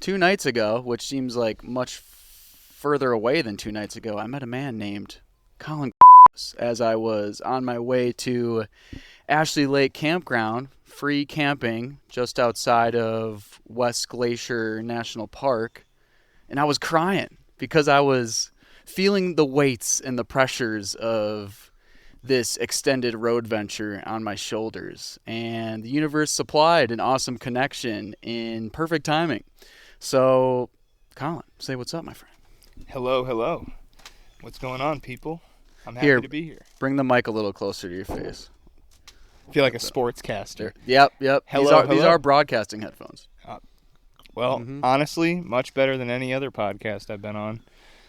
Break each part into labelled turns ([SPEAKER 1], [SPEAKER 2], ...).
[SPEAKER 1] 2 nights ago, which seems like much further away than 2 nights ago, I met a man named Colin as I was on my way to Ashley Lake Campground, free camping just outside of West Glacier National Park, and I was crying because I was feeling the weights and the pressures of this extended road venture on my shoulders, and the universe supplied an awesome connection in perfect timing. So, Colin, say what's up, my friend.
[SPEAKER 2] Hello, hello. What's going on, people? I'm happy
[SPEAKER 1] Here,
[SPEAKER 2] to be here.
[SPEAKER 1] Bring the mic a little closer to your face.
[SPEAKER 2] I feel like a sportscaster.
[SPEAKER 1] Yep.
[SPEAKER 2] Hello,
[SPEAKER 1] These are broadcasting headphones.
[SPEAKER 2] Honestly, much better than any other podcast I've been on.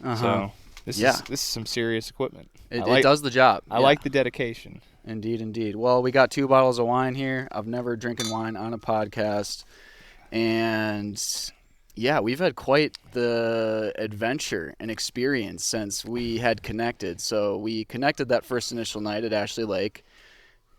[SPEAKER 2] So this is some serious equipment.
[SPEAKER 1] It does the job.
[SPEAKER 2] I like the dedication.
[SPEAKER 1] Indeed. Well, we got 2 bottles of wine here. I've never drinking wine on a podcast, and yeah, we've had quite the adventure and experience since we had connected. So we connected that first initial night at Ashley Lake,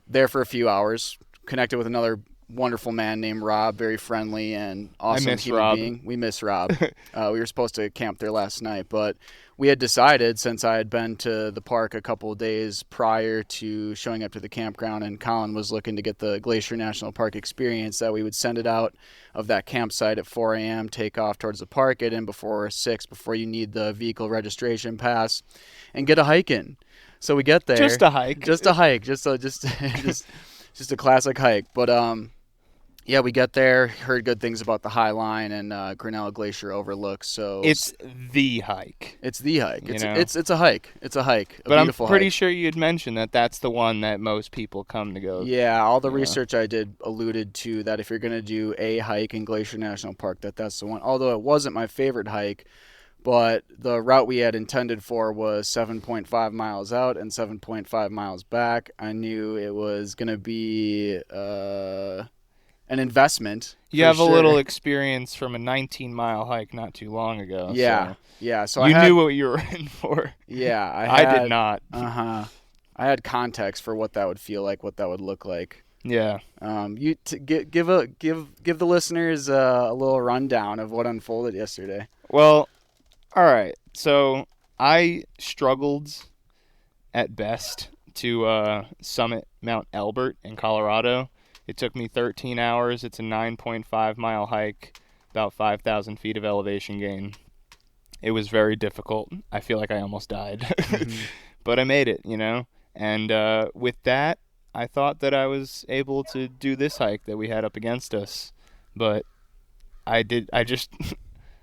[SPEAKER 1] there for a few hours, connected with another wonderful man named Rob, very friendly and awesome human being. We miss Rob. We were supposed to camp there last night, but we had decided, since I had been to the park a couple of days prior to showing up to the campground, and Colin was looking to get the Glacier National Park experience, that we would send it out of that campsite at 4 a.m., take off towards the park, get in before 6, before you need the vehicle registration pass, and get a hike in. So we get there.
[SPEAKER 2] Just a hike.
[SPEAKER 1] Just a classic hike. But yeah, we get there, heard good things about the High Line and Grinnell Glacier overlook. So
[SPEAKER 2] it's the hike.
[SPEAKER 1] It's the hike. It's a hike. It's a hike.
[SPEAKER 2] But I'm pretty sure you had mentioned that that's the one that most people come to go.
[SPEAKER 1] Yeah, all the research I did alluded to that if you're going to do a hike in Glacier National Park, that's the one. Although it wasn't my favorite hike, but the route we had intended for was 7.5 miles out and 7.5 miles back. I knew it was going to be an investment.
[SPEAKER 2] You have a little experience from a 19-mile hike not too long ago.
[SPEAKER 1] Yeah. So
[SPEAKER 2] you knew what you were in for.
[SPEAKER 1] Yeah,
[SPEAKER 2] I did not.
[SPEAKER 1] I had context for what that would feel like, what that would look like.
[SPEAKER 2] Yeah.
[SPEAKER 1] Give the listeners a little rundown of what unfolded yesterday.
[SPEAKER 2] Well, all right. So I struggled at best to summit Mount Elbert in Colorado. It took me 13 hours. It's a 9.5-mile hike, about 5,000 feet of elevation gain. It was very difficult. I feel like I almost died. Mm-hmm. But I made it, And with that, I thought that I was able to do this hike that we had up against us. But I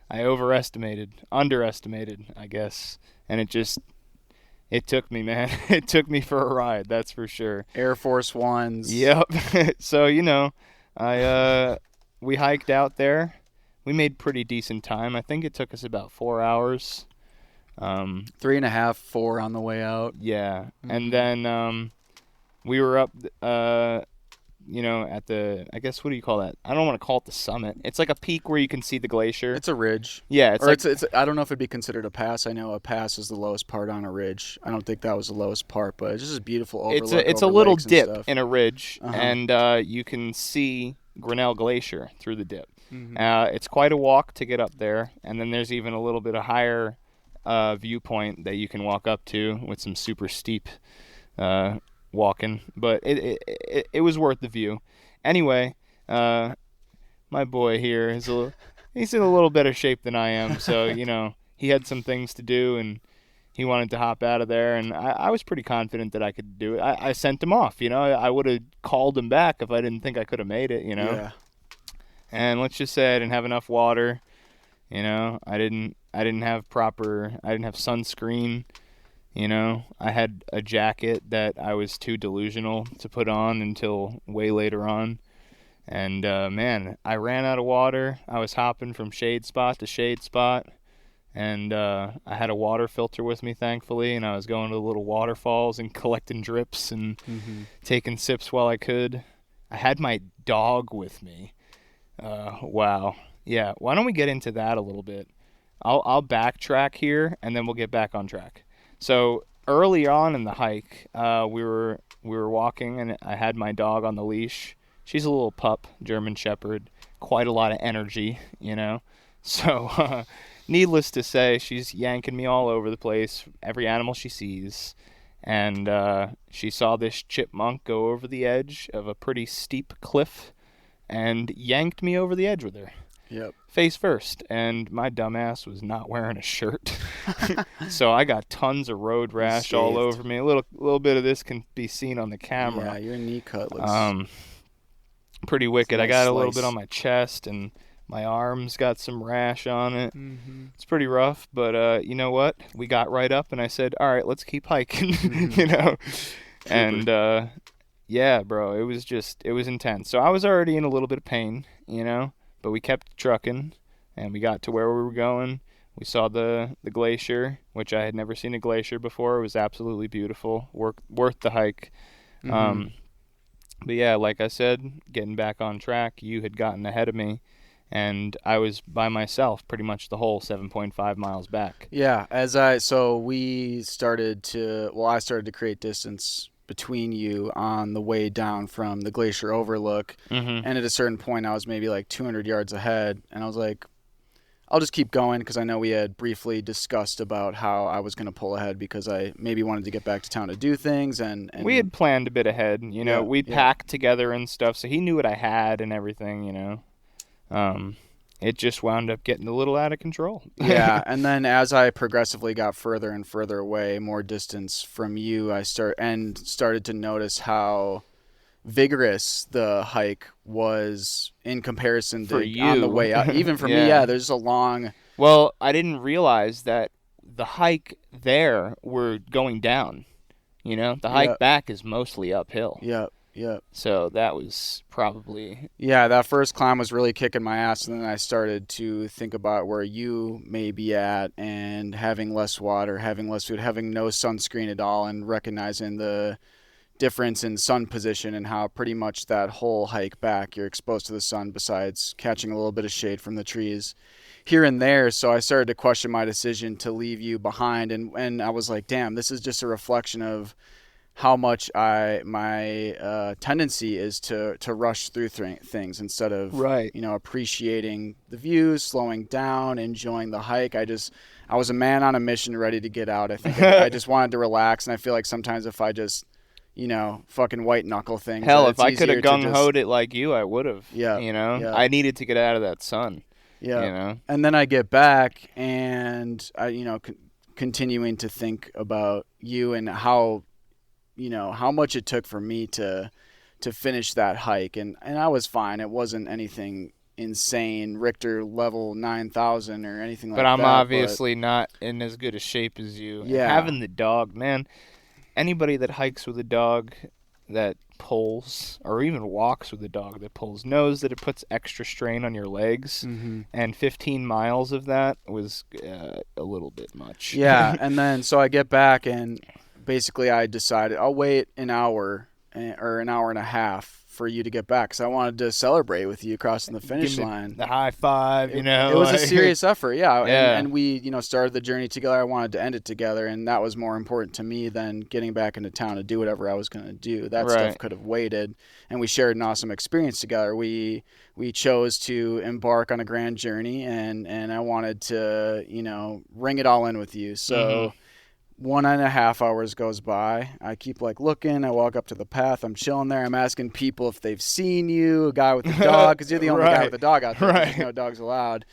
[SPEAKER 2] underestimated, I guess. And it took me, man. It took me for a ride, that's for sure.
[SPEAKER 1] Air Force Ones.
[SPEAKER 2] Yep. So, we hiked out there. We made pretty decent time. I think it took us about 4 hours.
[SPEAKER 1] 3.5, 4 on the way out.
[SPEAKER 2] Yeah. Mm-hmm. And then we were up, at the, I guess, what do you call that? I don't want to call it the summit. It's like a peak where you can see the glacier.
[SPEAKER 1] It's a ridge.
[SPEAKER 2] Yeah.
[SPEAKER 1] It's I don't know if it'd be considered a pass. I know a pass is the lowest part on a ridge. I don't think that was the lowest part, but it's just a beautiful overlook.
[SPEAKER 2] It's a little dip in a ridge, and you can see Grinnell Glacier through the dip. Mm-hmm. It's quite a walk to get up there, and then there's even a little bit of higher viewpoint that you can walk up to with some super steep walking, but it was worth the view. Anyway, my boy here he's in a little better shape than I am, so he had some things to do and he wanted to hop out of there, and I was pretty confident that I could do it. I sent him off, I would have called him back if I didn't think I could have made it,
[SPEAKER 1] Yeah.
[SPEAKER 2] And let's just say I didn't have enough water, I didn't have sunscreen. I had a jacket that I was too delusional to put on until way later on. And, man, I ran out of water. I was hopping from shade spot to shade spot. And I had a water filter with me, thankfully. And I was going to the little waterfalls and collecting drips and taking sips while I could. I had my dog with me. Wow. Yeah, why don't we get into that a little bit? I'll backtrack here, and then we'll get back on track. So early on in the hike, we were walking, and I had my dog on the leash. She's a little pup, German Shepherd, quite a lot of energy, So, needless to say, she's yanking me all over the place, every animal she sees. And she saw this chipmunk go over the edge of a pretty steep cliff and yanked me over the edge with her.
[SPEAKER 1] Yep.
[SPEAKER 2] Face first, and my dumbass was not wearing a shirt. So I got tons of road rash all over me. A little bit of this can be seen on the camera.
[SPEAKER 1] Yeah, your knee cut looks
[SPEAKER 2] pretty wicked.
[SPEAKER 1] nice
[SPEAKER 2] I got a little
[SPEAKER 1] slice.
[SPEAKER 2] bit on my chest, and my arms got some rash on it.
[SPEAKER 1] Mm-hmm.
[SPEAKER 2] It's pretty rough, but you know what? We got right up, and I said, all right, let's keep hiking, you know? And yeah, bro, it was intense. So I was already in a little bit of pain, you know? But we kept trucking, and we got to where we were going. We saw the glacier, which I had never seen a glacier before. It was absolutely beautiful, worth the hike.
[SPEAKER 1] Mm-hmm.
[SPEAKER 2] But yeah, like I said, getting back on track, you had gotten ahead of me, and I was by myself pretty much the whole 7.5 miles back.
[SPEAKER 1] Yeah, I started to create distance between you on the way down from the glacier overlook.
[SPEAKER 2] Mm-hmm.
[SPEAKER 1] And at a certain point, I was maybe like 200 yards ahead. And I was like, I'll just keep going because I know we had briefly discussed about how I was going to pull ahead because I maybe wanted to get back to town to do things. And
[SPEAKER 2] we had planned a bit ahead. You know, we'd packed together and stuff, so he knew what I had and everything, you know. It just wound up getting a little out of control.
[SPEAKER 1] Yeah, and then as I progressively got further and further away, more distance from you, I started to notice how vigorous the hike was in comparison
[SPEAKER 2] For
[SPEAKER 1] to
[SPEAKER 2] you.
[SPEAKER 1] on the way out. Even for me, yeah, there's a long...
[SPEAKER 2] Well, I didn't realize that the hike there we're going down. You know, the hike back is mostly uphill.
[SPEAKER 1] Yep.
[SPEAKER 2] So that was probably...
[SPEAKER 1] Yeah, that first climb was really kicking my ass, and then I started to think about where you may be at and having less water, having less food, having no sunscreen at all, and recognizing the difference in sun position and how pretty much that whole hike back you're exposed to the sun besides catching a little bit of shade from the trees here and there. So I started to question my decision to leave you behind, and I was like, damn, this is just a reflection of how much my tendency is to rush through things instead of appreciating the views, slowing down, enjoying the hike. I was a man on a mission, ready to get out. I think I just wanted to relax, and I feel like sometimes if I just fucking white knuckle things.
[SPEAKER 2] Hell, if I could have gung-hoed it like you, I would have.
[SPEAKER 1] Yeah.
[SPEAKER 2] You know,
[SPEAKER 1] yeah.
[SPEAKER 2] I needed to get out of that sun.
[SPEAKER 1] Yeah.
[SPEAKER 2] You know,
[SPEAKER 1] and then I get back, and I continuing to think about you and how much it took for me to finish that hike, and I was fine. It wasn't anything insane, Richter level 9,000 or anything like that.
[SPEAKER 2] But I'm obviously not in as good a shape as you.
[SPEAKER 1] Yeah.
[SPEAKER 2] And having the dog, man, anybody that hikes with a dog that pulls or even walks with a dog that pulls knows that it puts extra strain on your legs.
[SPEAKER 1] Mm-hmm.
[SPEAKER 2] And 15 miles of that was a little bit much.
[SPEAKER 1] Yeah, and then so I get back, and basically I decided I'll wait an hour or an hour and a half for you to get back because I wanted to celebrate with you crossing the finish line.
[SPEAKER 2] The high five,
[SPEAKER 1] It was a serious effort, yeah.
[SPEAKER 2] Yeah.
[SPEAKER 1] And we, started the journey together. I wanted to end it together, and that was more important to me than getting back into town to do whatever I was going to do. That stuff could have waited, and we shared an awesome experience together. We chose to embark on a grand journey, and I wanted to, ring it all in with you. So. Mm-hmm. 1.5 hours goes by. I keep looking. I walk up to the path. I'm chilling there. I'm asking people if they've seen you, a guy with a dog, because you're the only guy with a dog out there. There's no dogs allowed.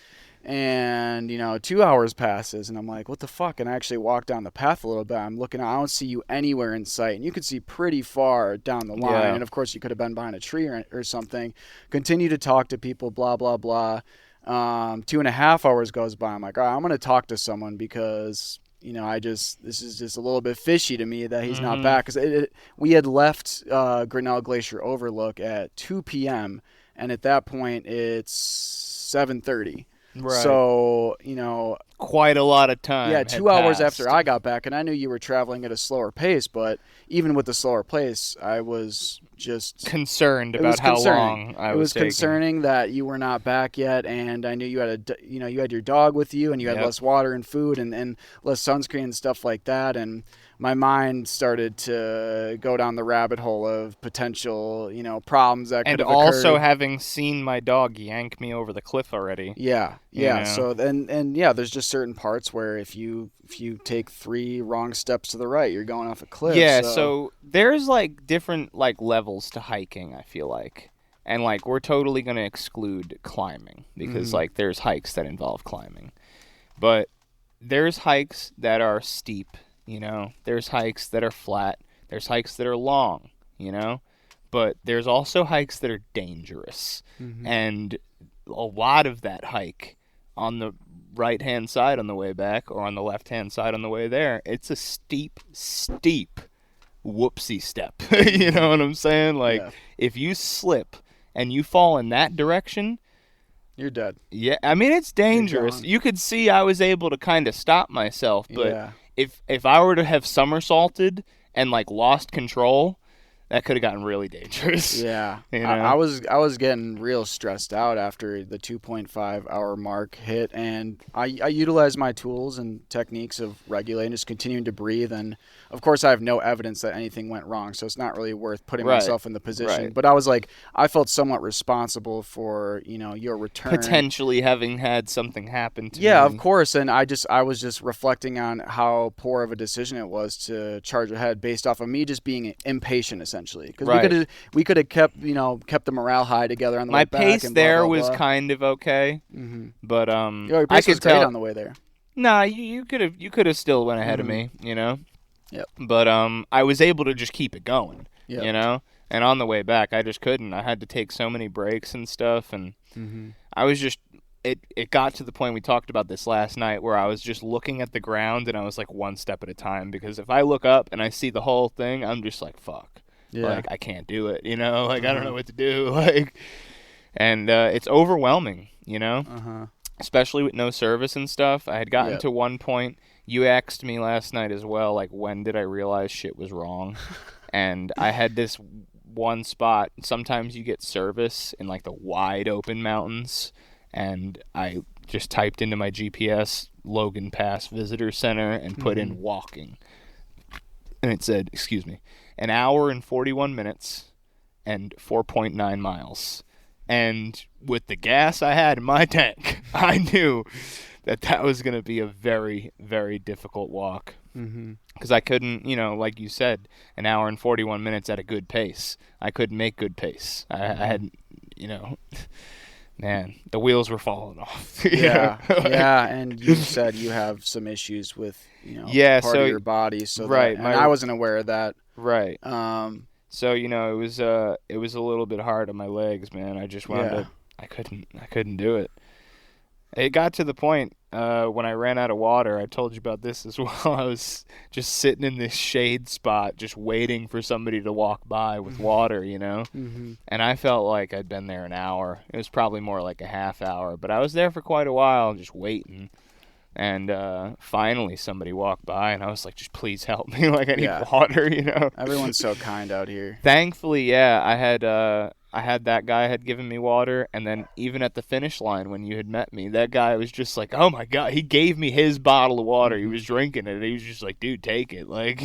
[SPEAKER 1] And 2 hours passes, and I'm like, what the fuck? And I actually walk down the path a little bit. I'm looking. I don't see you anywhere in sight, and you could see pretty far down the line.
[SPEAKER 2] Yeah.
[SPEAKER 1] And of course, you could have been behind a tree or something. Continue to talk to people. Blah blah blah. 2.5 hours goes by. I'm like, all right, I'm gonna talk to someone because. This is just a little bit fishy to me that he's not back. Because we had left Grinnell Glacier Overlook at 2 p.m. and at that point it's 7:30.
[SPEAKER 2] Right.
[SPEAKER 1] So,
[SPEAKER 2] quite a lot of time.
[SPEAKER 1] Yeah, 2 hours after I got back, and I knew you were traveling at a slower pace, but even with the slower pace, I was just
[SPEAKER 2] concerned about how long I was taking. It was
[SPEAKER 1] concerning that you were not back yet, and I knew you had you had your dog with you, and you had less water and food and less sunscreen and stuff like that. And my mind started to go down the rabbit hole of potential, problems that
[SPEAKER 2] And
[SPEAKER 1] could have
[SPEAKER 2] also
[SPEAKER 1] occurred.
[SPEAKER 2] having seen my dog yank me over the cliff already.
[SPEAKER 1] Yeah,
[SPEAKER 2] You
[SPEAKER 1] yeah.
[SPEAKER 2] know?
[SPEAKER 1] So and yeah, there's just certain parts where if you take 3 wrong steps to the right, you're going off a cliff.
[SPEAKER 2] Yeah,
[SPEAKER 1] So
[SPEAKER 2] so there's like different like levels to hiking, I feel like. And like we're totally going to exclude climbing because like there's hikes that involve climbing. But there's hikes that are steep, There's hikes that are flat. There's hikes that are long, But there's also hikes that are dangerous. And a lot of that hike on the right hand side on the way back or on the left hand side on the way there, it's a steep whoopsie step. You know what I'm saying? Like
[SPEAKER 1] yeah,
[SPEAKER 2] if you slip and you fall in that direction,
[SPEAKER 1] you're dead.
[SPEAKER 2] yeah, I mean it's dangerous.
[SPEAKER 1] gone.
[SPEAKER 2] You could see I was able to kind of stop myself, but
[SPEAKER 1] Yeah.
[SPEAKER 2] if I were to have somersaulted and like lost control, that could have gotten really dangerous.
[SPEAKER 1] Yeah,
[SPEAKER 2] You know?
[SPEAKER 1] I was getting real stressed out after the 2.5 hour mark hit, and I utilized my tools and techniques of regulating, just continuing to breathe, and of course I have no evidence that anything went wrong, so it's not really worth putting
[SPEAKER 2] Right,
[SPEAKER 1] myself in the position.
[SPEAKER 2] right.
[SPEAKER 1] But I was like, I felt somewhat responsible for your return.
[SPEAKER 2] Potentially having had something happen to
[SPEAKER 1] Yeah,
[SPEAKER 2] me.
[SPEAKER 1] of course, and I was just reflecting on how poor of a decision it was to charge ahead based off of me just being impatient, essentially. Because
[SPEAKER 2] Right.
[SPEAKER 1] we could have kept the morale high together on the way
[SPEAKER 2] My
[SPEAKER 1] back.
[SPEAKER 2] pace
[SPEAKER 1] And blah,
[SPEAKER 2] there
[SPEAKER 1] blah,
[SPEAKER 2] was
[SPEAKER 1] blah.
[SPEAKER 2] kind of okay, but
[SPEAKER 1] Your
[SPEAKER 2] I
[SPEAKER 1] pace was
[SPEAKER 2] could
[SPEAKER 1] great
[SPEAKER 2] tell.
[SPEAKER 1] on the way there.
[SPEAKER 2] Nah, you could have still went ahead of me,
[SPEAKER 1] Yep.
[SPEAKER 2] But I was able to just keep it going,
[SPEAKER 1] Yep.
[SPEAKER 2] And on the way back, I just couldn't. I had to take so many breaks and stuff, and I was just. It got to the point, we talked about this last night, where I was just looking at the ground and I was like one step at a time, because if I look up and I see the whole thing, I'm just like, fuck.
[SPEAKER 1] Yeah.
[SPEAKER 2] Like I can't do it, Like I don't know what to do, and it's overwhelming, Especially with no service and stuff. I had gotten
[SPEAKER 1] Yep.
[SPEAKER 2] to one point. You asked me last night as well, like when did I realize shit was wrong? And I had this one spot. Sometimes you get service in like the wide open mountains, and I just typed into my GPS Logan Pass Visitor Center and put in walking, and it said, excuse me, an hour and 41 minutes and 4.9 miles. And with the gas I had in my tank, I knew that was going to be a very, very difficult walk. Because I couldn't, like you said, an hour and 41 minutes at a good pace. I couldn't make good pace. I had, man, the wheels were falling off.
[SPEAKER 1] Yeah. Yeah. And you said you have some issues with
[SPEAKER 2] Yeah,
[SPEAKER 1] part
[SPEAKER 2] so-
[SPEAKER 1] of your body, so
[SPEAKER 2] right,
[SPEAKER 1] that, and I wasn't aware of that.
[SPEAKER 2] Right.
[SPEAKER 1] Um.
[SPEAKER 2] So it was a little bit hard on my legs, man. I just wound
[SPEAKER 1] Yeah.
[SPEAKER 2] up. I couldn't do it. It got to the point when I ran out of water. I told you about this as well. I was just sitting in this shade spot, just waiting for somebody to walk by with water, And I felt like I'd been there an hour. It was probably more like a half hour, but I was there for quite a while, just waiting. And finally, somebody walked by, and I was like, "Just please help me! Like I need
[SPEAKER 1] Yeah.
[SPEAKER 2] water,
[SPEAKER 1] Everyone's so kind out here.
[SPEAKER 2] Thankfully, yeah, I had that guy had given me water, and then even at the finish line when you had met me, that guy was just like, "Oh my god!" He gave me his bottle of water. He was drinking it. And he was just like, "Dude, take it!" Like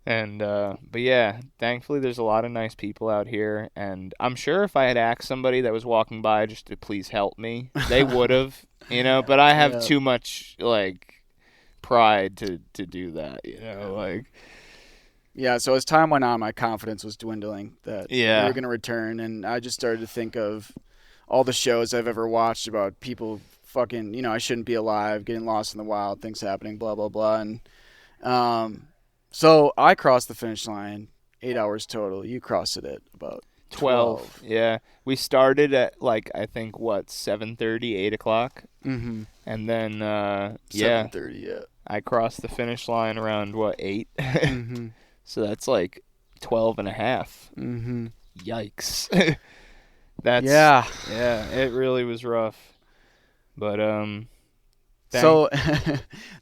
[SPEAKER 2] And but yeah, thankfully there's a lot of nice people out here, and I'm sure if I had asked somebody that was walking by just to please help me, they would have, But I have
[SPEAKER 1] Yeah.
[SPEAKER 2] too much like pride to do that, like.
[SPEAKER 1] Yeah, so as time went on, my confidence was dwindling that
[SPEAKER 2] Yeah.
[SPEAKER 1] we were going to return, and I just started to think of all the shows I've ever watched about people fucking, I shouldn't be alive, getting lost in the wild, things happening, blah, blah, blah. And so I crossed the finish line, 8 hours total. You crossed it at about 12.
[SPEAKER 2] Yeah, we started at like I think 7:30, 8 o'clock,
[SPEAKER 1] Mm-hmm.
[SPEAKER 2] and then
[SPEAKER 1] 7:30, yeah.
[SPEAKER 2] I crossed the finish line around 8.
[SPEAKER 1] Mm-hmm.
[SPEAKER 2] So that's like 12 and a half.
[SPEAKER 1] Mm-hmm.
[SPEAKER 2] Yikes. That's
[SPEAKER 1] Yeah.
[SPEAKER 2] Yeah, it really was rough. But
[SPEAKER 1] So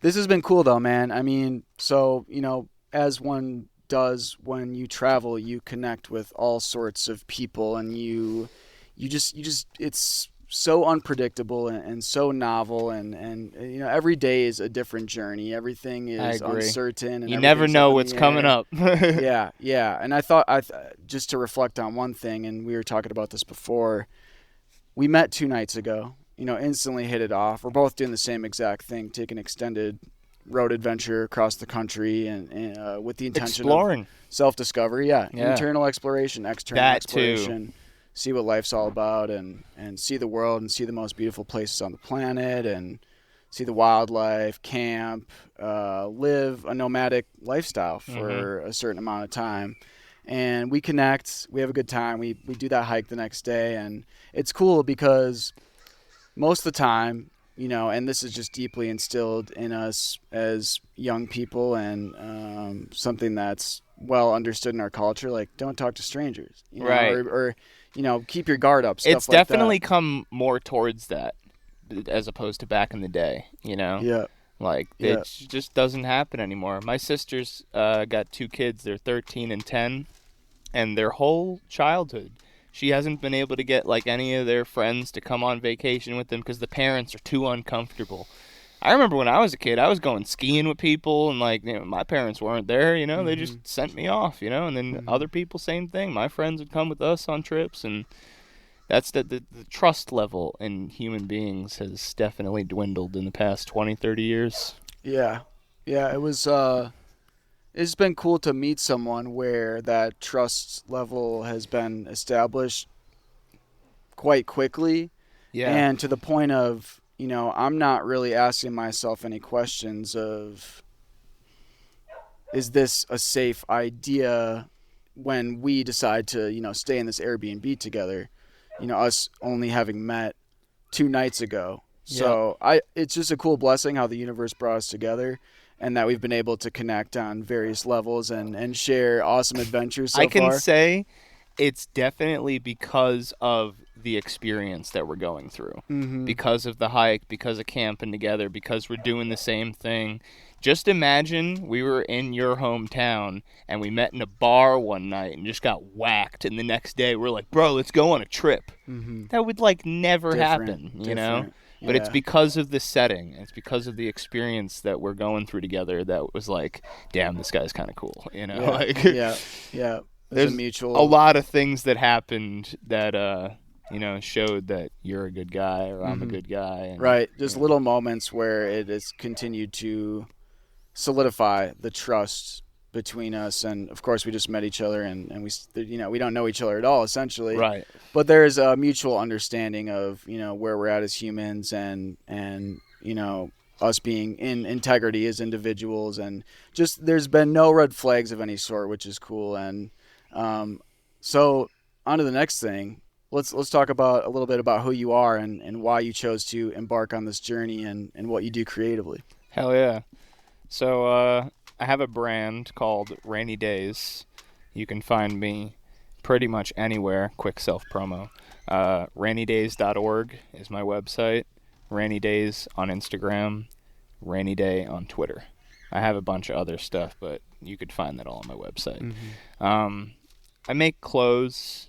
[SPEAKER 1] this has been cool though, man. I mean, so, as one does when you travel, you connect with all sorts of people, and you just it's so unpredictable and so novel, and every day is a different journey. Everything
[SPEAKER 2] I
[SPEAKER 1] is
[SPEAKER 2] agree.
[SPEAKER 1] uncertain, and
[SPEAKER 2] You never
[SPEAKER 1] everything's up
[SPEAKER 2] know
[SPEAKER 1] in
[SPEAKER 2] what's
[SPEAKER 1] the
[SPEAKER 2] coming
[SPEAKER 1] air.
[SPEAKER 2] up.
[SPEAKER 1] Yeah. And I thought just to reflect on one thing, and we were talking about this before. We met 2 nights ago. Instantly hit it off. We're both doing the same exact thing, taking extended road adventure across the country, and with the intention of
[SPEAKER 2] Exploring.
[SPEAKER 1] self-discovery. Yeah,
[SPEAKER 2] Yeah.
[SPEAKER 1] internal exploration, external
[SPEAKER 2] That too.
[SPEAKER 1] exploration. See what life's all about, and see the world, and see the most beautiful places on the planet, and see the wildlife, camp, live a nomadic lifestyle for a certain amount of time. And we connect, we have a good time, we do that hike the next day, and it's cool because most of the time, and this is just deeply instilled in us as young people, and something that's well understood in our culture, like don't talk to strangers,
[SPEAKER 2] Right.
[SPEAKER 1] or keep your guard up, stuff
[SPEAKER 2] It's
[SPEAKER 1] like
[SPEAKER 2] definitely
[SPEAKER 1] that.
[SPEAKER 2] come more towards that as opposed to back in the day,
[SPEAKER 1] Yeah,
[SPEAKER 2] Like,
[SPEAKER 1] yeah.
[SPEAKER 2] it just doesn't happen anymore. My sister's got 2 kids. They're 13 and 10, and their whole childhood, she hasn't been able to get, like, any of their friends to come on vacation with them because the parents are too uncomfortable. I remember when I was a kid, I was going skiing with people, and, like, my parents weren't there, They just sent me off, And then other people, same thing. My friends would come with us on trips, and that's the trust level in human beings has definitely dwindled in the past 20, 30 years.
[SPEAKER 1] Yeah. Yeah, it's been cool to meet someone where that trust level has been established quite quickly,
[SPEAKER 2] Yeah.
[SPEAKER 1] and to the point of, I'm not really asking myself any questions of, is this a safe idea when we decide to, stay in this Airbnb together, us only having met 2 nights ago.
[SPEAKER 2] Yeah.
[SPEAKER 1] So it's just a cool blessing how the universe brought us together, and that we've been able to connect on various levels, and share awesome adventures
[SPEAKER 2] I
[SPEAKER 1] so
[SPEAKER 2] can
[SPEAKER 1] far.
[SPEAKER 2] say it's definitely because of the experience that we're going through.
[SPEAKER 1] Mm-hmm.
[SPEAKER 2] Because of the hike, because of camping together, because we're doing the same thing. Just imagine we were in your hometown and we met in a bar one night and just got whacked, and the next day we're like, bro, let's go on a trip.
[SPEAKER 1] Mm-hmm.
[SPEAKER 2] That would, like, never happen,
[SPEAKER 1] Different.
[SPEAKER 2] But it's
[SPEAKER 1] Yeah.
[SPEAKER 2] because of the setting. It's because of the experience that we're going through together that was like, damn, this guy's kind of cool,
[SPEAKER 1] Yeah.
[SPEAKER 2] Like,
[SPEAKER 1] Yeah. Yeah. There's a
[SPEAKER 2] there's
[SPEAKER 1] mutual.
[SPEAKER 2] a lot of things that happened that showed that you're a good guy or I'm a
[SPEAKER 1] Mhm.
[SPEAKER 2] good guy. And,
[SPEAKER 1] Right. Just little moments where it has continued to solidify the trust between us, and of course we just met each other, and we don't know each other at all essentially,
[SPEAKER 2] Right.
[SPEAKER 1] but there's a mutual understanding of where we're at as humans, and us being in integrity as individuals, and just there's been no red flags of any sort, which is cool. And so on to the next thing. Let's talk about a little bit about who you are, and why you chose to embark on this journey, and what you do creatively.
[SPEAKER 2] Hell yeah. So I have a brand called Rainy Days. You can find me pretty much anywhere. Quick self promo. Rainydays.org is my website. Rainy Days on Instagram. Rainy Day on Twitter. I have a bunch of other stuff, but you could find that all on my website. I make clothes,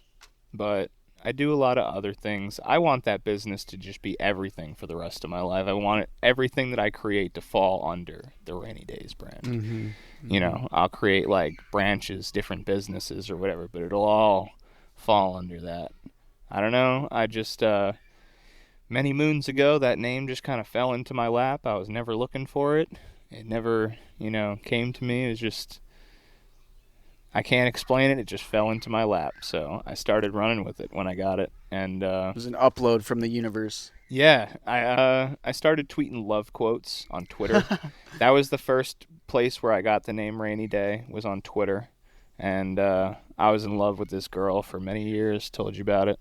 [SPEAKER 2] but I do a lot of other things. I want that business to just be everything for the rest of my life. I want everything that I create to fall under the Rainy Days brand. I'll create, like, branches, different businesses or whatever, but it'll all fall under that. I don't know. I just, many moons ago, that name just kind of fell into my lap. I was never looking for it. It never, came to me. It was just, I can't explain it. It just fell into my lap. So I started running with it when I got it. And
[SPEAKER 1] It was an upload from the universe.
[SPEAKER 2] yeah, I started tweeting love quotes on Twitter. That was the first place where I got the name Rainy Day, was on Twitter. And I was in love with this girl for many years, told you about it.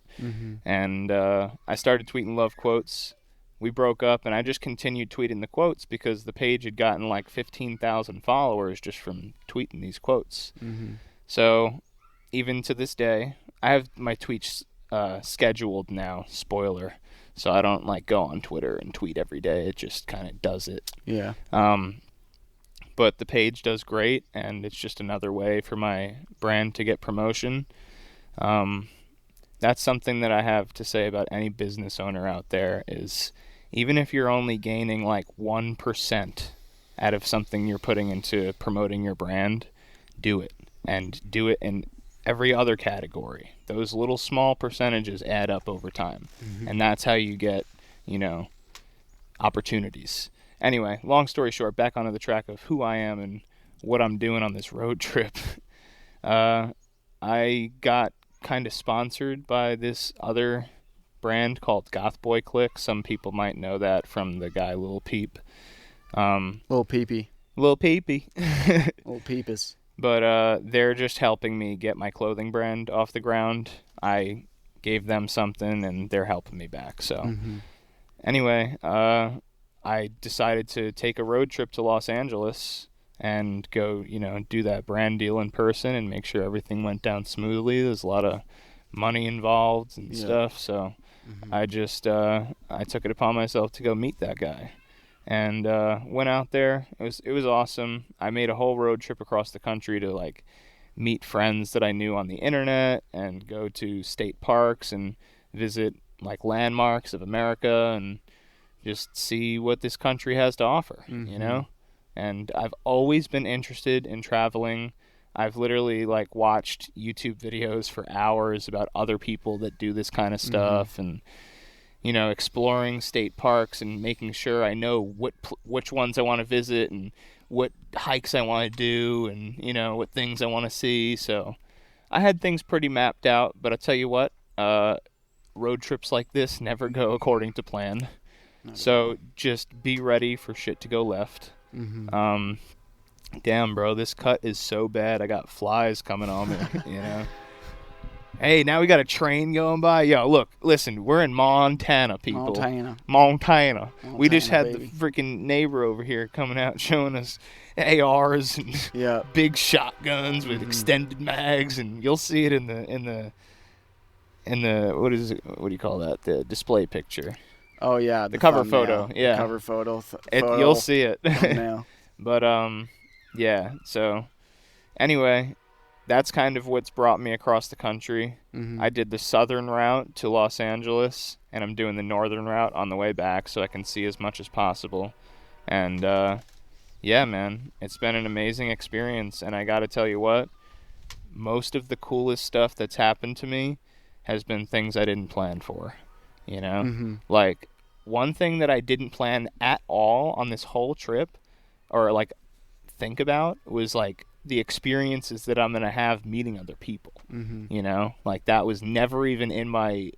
[SPEAKER 2] And I started tweeting love quotes. We broke up, and I just continued tweeting the quotes because the page had gotten like 15,000 followers just from tweeting these quotes. So even to this day, I have my tweets scheduled now, spoiler. So I don't, like, go on Twitter and tweet every day. It just kind of does it.
[SPEAKER 1] Yeah.
[SPEAKER 2] But the page does great, and it's just another way for my brand to get promotion. that's something that I have to say about any business owner out there is even if you're only gaining like 1% out of something you're putting into promoting your brand, do it. And do it in every other category. Those little small percentages add up over time. And that's how you get, opportunities. Anyway, long story short, back onto the track of who I am and what I'm doing on this road trip. I got kind of sponsored by this other brand called Goth Boy Click. Some people might know that from the guy Lil Peep.
[SPEAKER 1] Little peepee.
[SPEAKER 2] Lil Peepee.
[SPEAKER 1] Little peepus.
[SPEAKER 2] But they're just helping me get my clothing brand off the ground. I gave them something, and they're helping me back. So anyway, I decided to take a road trip to Los Angeles and go, do that brand deal in person and make sure everything went down smoothly. There's a lot of money involved and stuff. So I just I took it upon myself to go meet that guy. And went out there. It was awesome. I made a whole road trip across the country to like meet friends that I knew on the internet and go to state parks and visit like landmarks of America and just see what this country has to offer, And I've always been interested in traveling. I've literally like watched YouTube videos for hours about other people that do this kind of stuff and exploring state parks and making sure I know which ones I want to visit and what hikes I want to do and, what things I want to see. So I had things pretty mapped out, but I'll tell you what, road trips like this never go according to plan. So just be ready for shit to go left. Damn, bro, this cut is so bad. I got flies coming on me, Hey, now we got a train going by. Yo, look, listen, we're in Montana, people. Montana. We just had the freaking neighbor over here coming out showing us ARs and big shotguns with extended mags, and you'll see it in the what do you call that? The display picture.
[SPEAKER 1] Oh yeah,
[SPEAKER 2] the cover photo. Yeah,
[SPEAKER 1] the cover photo.
[SPEAKER 2] You'll see it.
[SPEAKER 1] Thumbnail.
[SPEAKER 2] But yeah. So anyway. That's kind of what's brought me across the country. I did the southern route to Los Angeles, and I'm doing the northern route on the way back so I can see as much as possible. And, yeah, man, it's been an amazing experience. And I got to tell you what, most of the coolest stuff that's happened to me has been things I didn't plan for, Like, one thing that I didn't plan at all on this whole trip, or, like, think about, was, like, the experiences that I'm going to have meeting other people, like that was never even in my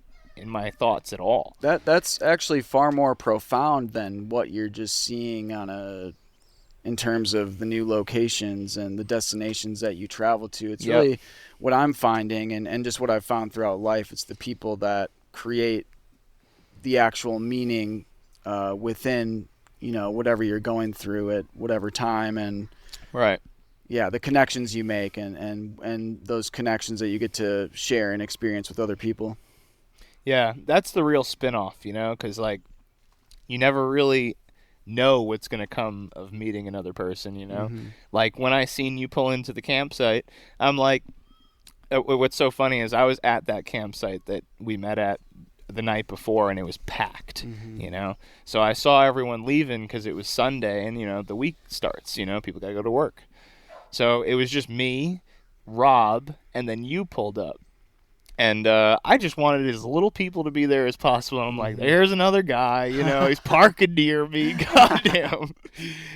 [SPEAKER 2] thoughts at all.
[SPEAKER 1] That's actually far more profound than what you're just seeing in terms of the new locations and the destinations that you travel to. It's really what I'm finding and just what I've found throughout life. It's the people that create the actual meaning within, whatever you're going through at whatever time and
[SPEAKER 2] right.
[SPEAKER 1] Yeah, the connections you make and those connections that you get to share and experience with other people.
[SPEAKER 2] Yeah, that's the real spin-off, because, like, you never really know what's going to come of meeting another person, Like, when I seen you pull into the campsite, I'm like, what's so funny is I was at that campsite that we met at the night before, and it was packed, So I saw everyone leaving because it was Sunday, and, the week starts, people got to go to work. So it was just me, Rob, and then you pulled up. And I just wanted as little people to be there as possible. I'm like, there's another guy, he's parking near me, goddamn.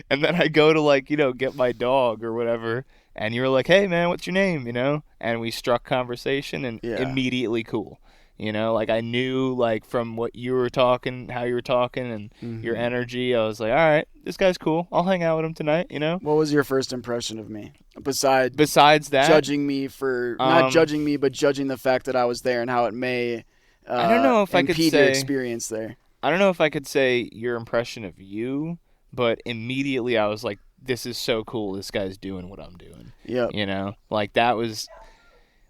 [SPEAKER 2] And then I go to, like, get my dog or whatever. And you were like, hey, man, what's your name, And we struck conversation and immediately cool. Like I knew, like, from what you were talking, how you were talking and your energy, I was like, all right, this guy's cool. I'll hang out with him tonight,
[SPEAKER 1] What was your first impression of me?
[SPEAKER 2] Besides that?
[SPEAKER 1] Judging me for, not judging me, but judging the fact that I was there and how it may
[SPEAKER 2] I don't know if I could
[SPEAKER 1] impede
[SPEAKER 2] say,
[SPEAKER 1] your experience there.
[SPEAKER 2] I don't know if I could say your impression of you, but immediately I was like, this is so cool. This guy's doing what I'm doing.
[SPEAKER 1] Yeah.
[SPEAKER 2] Like that was...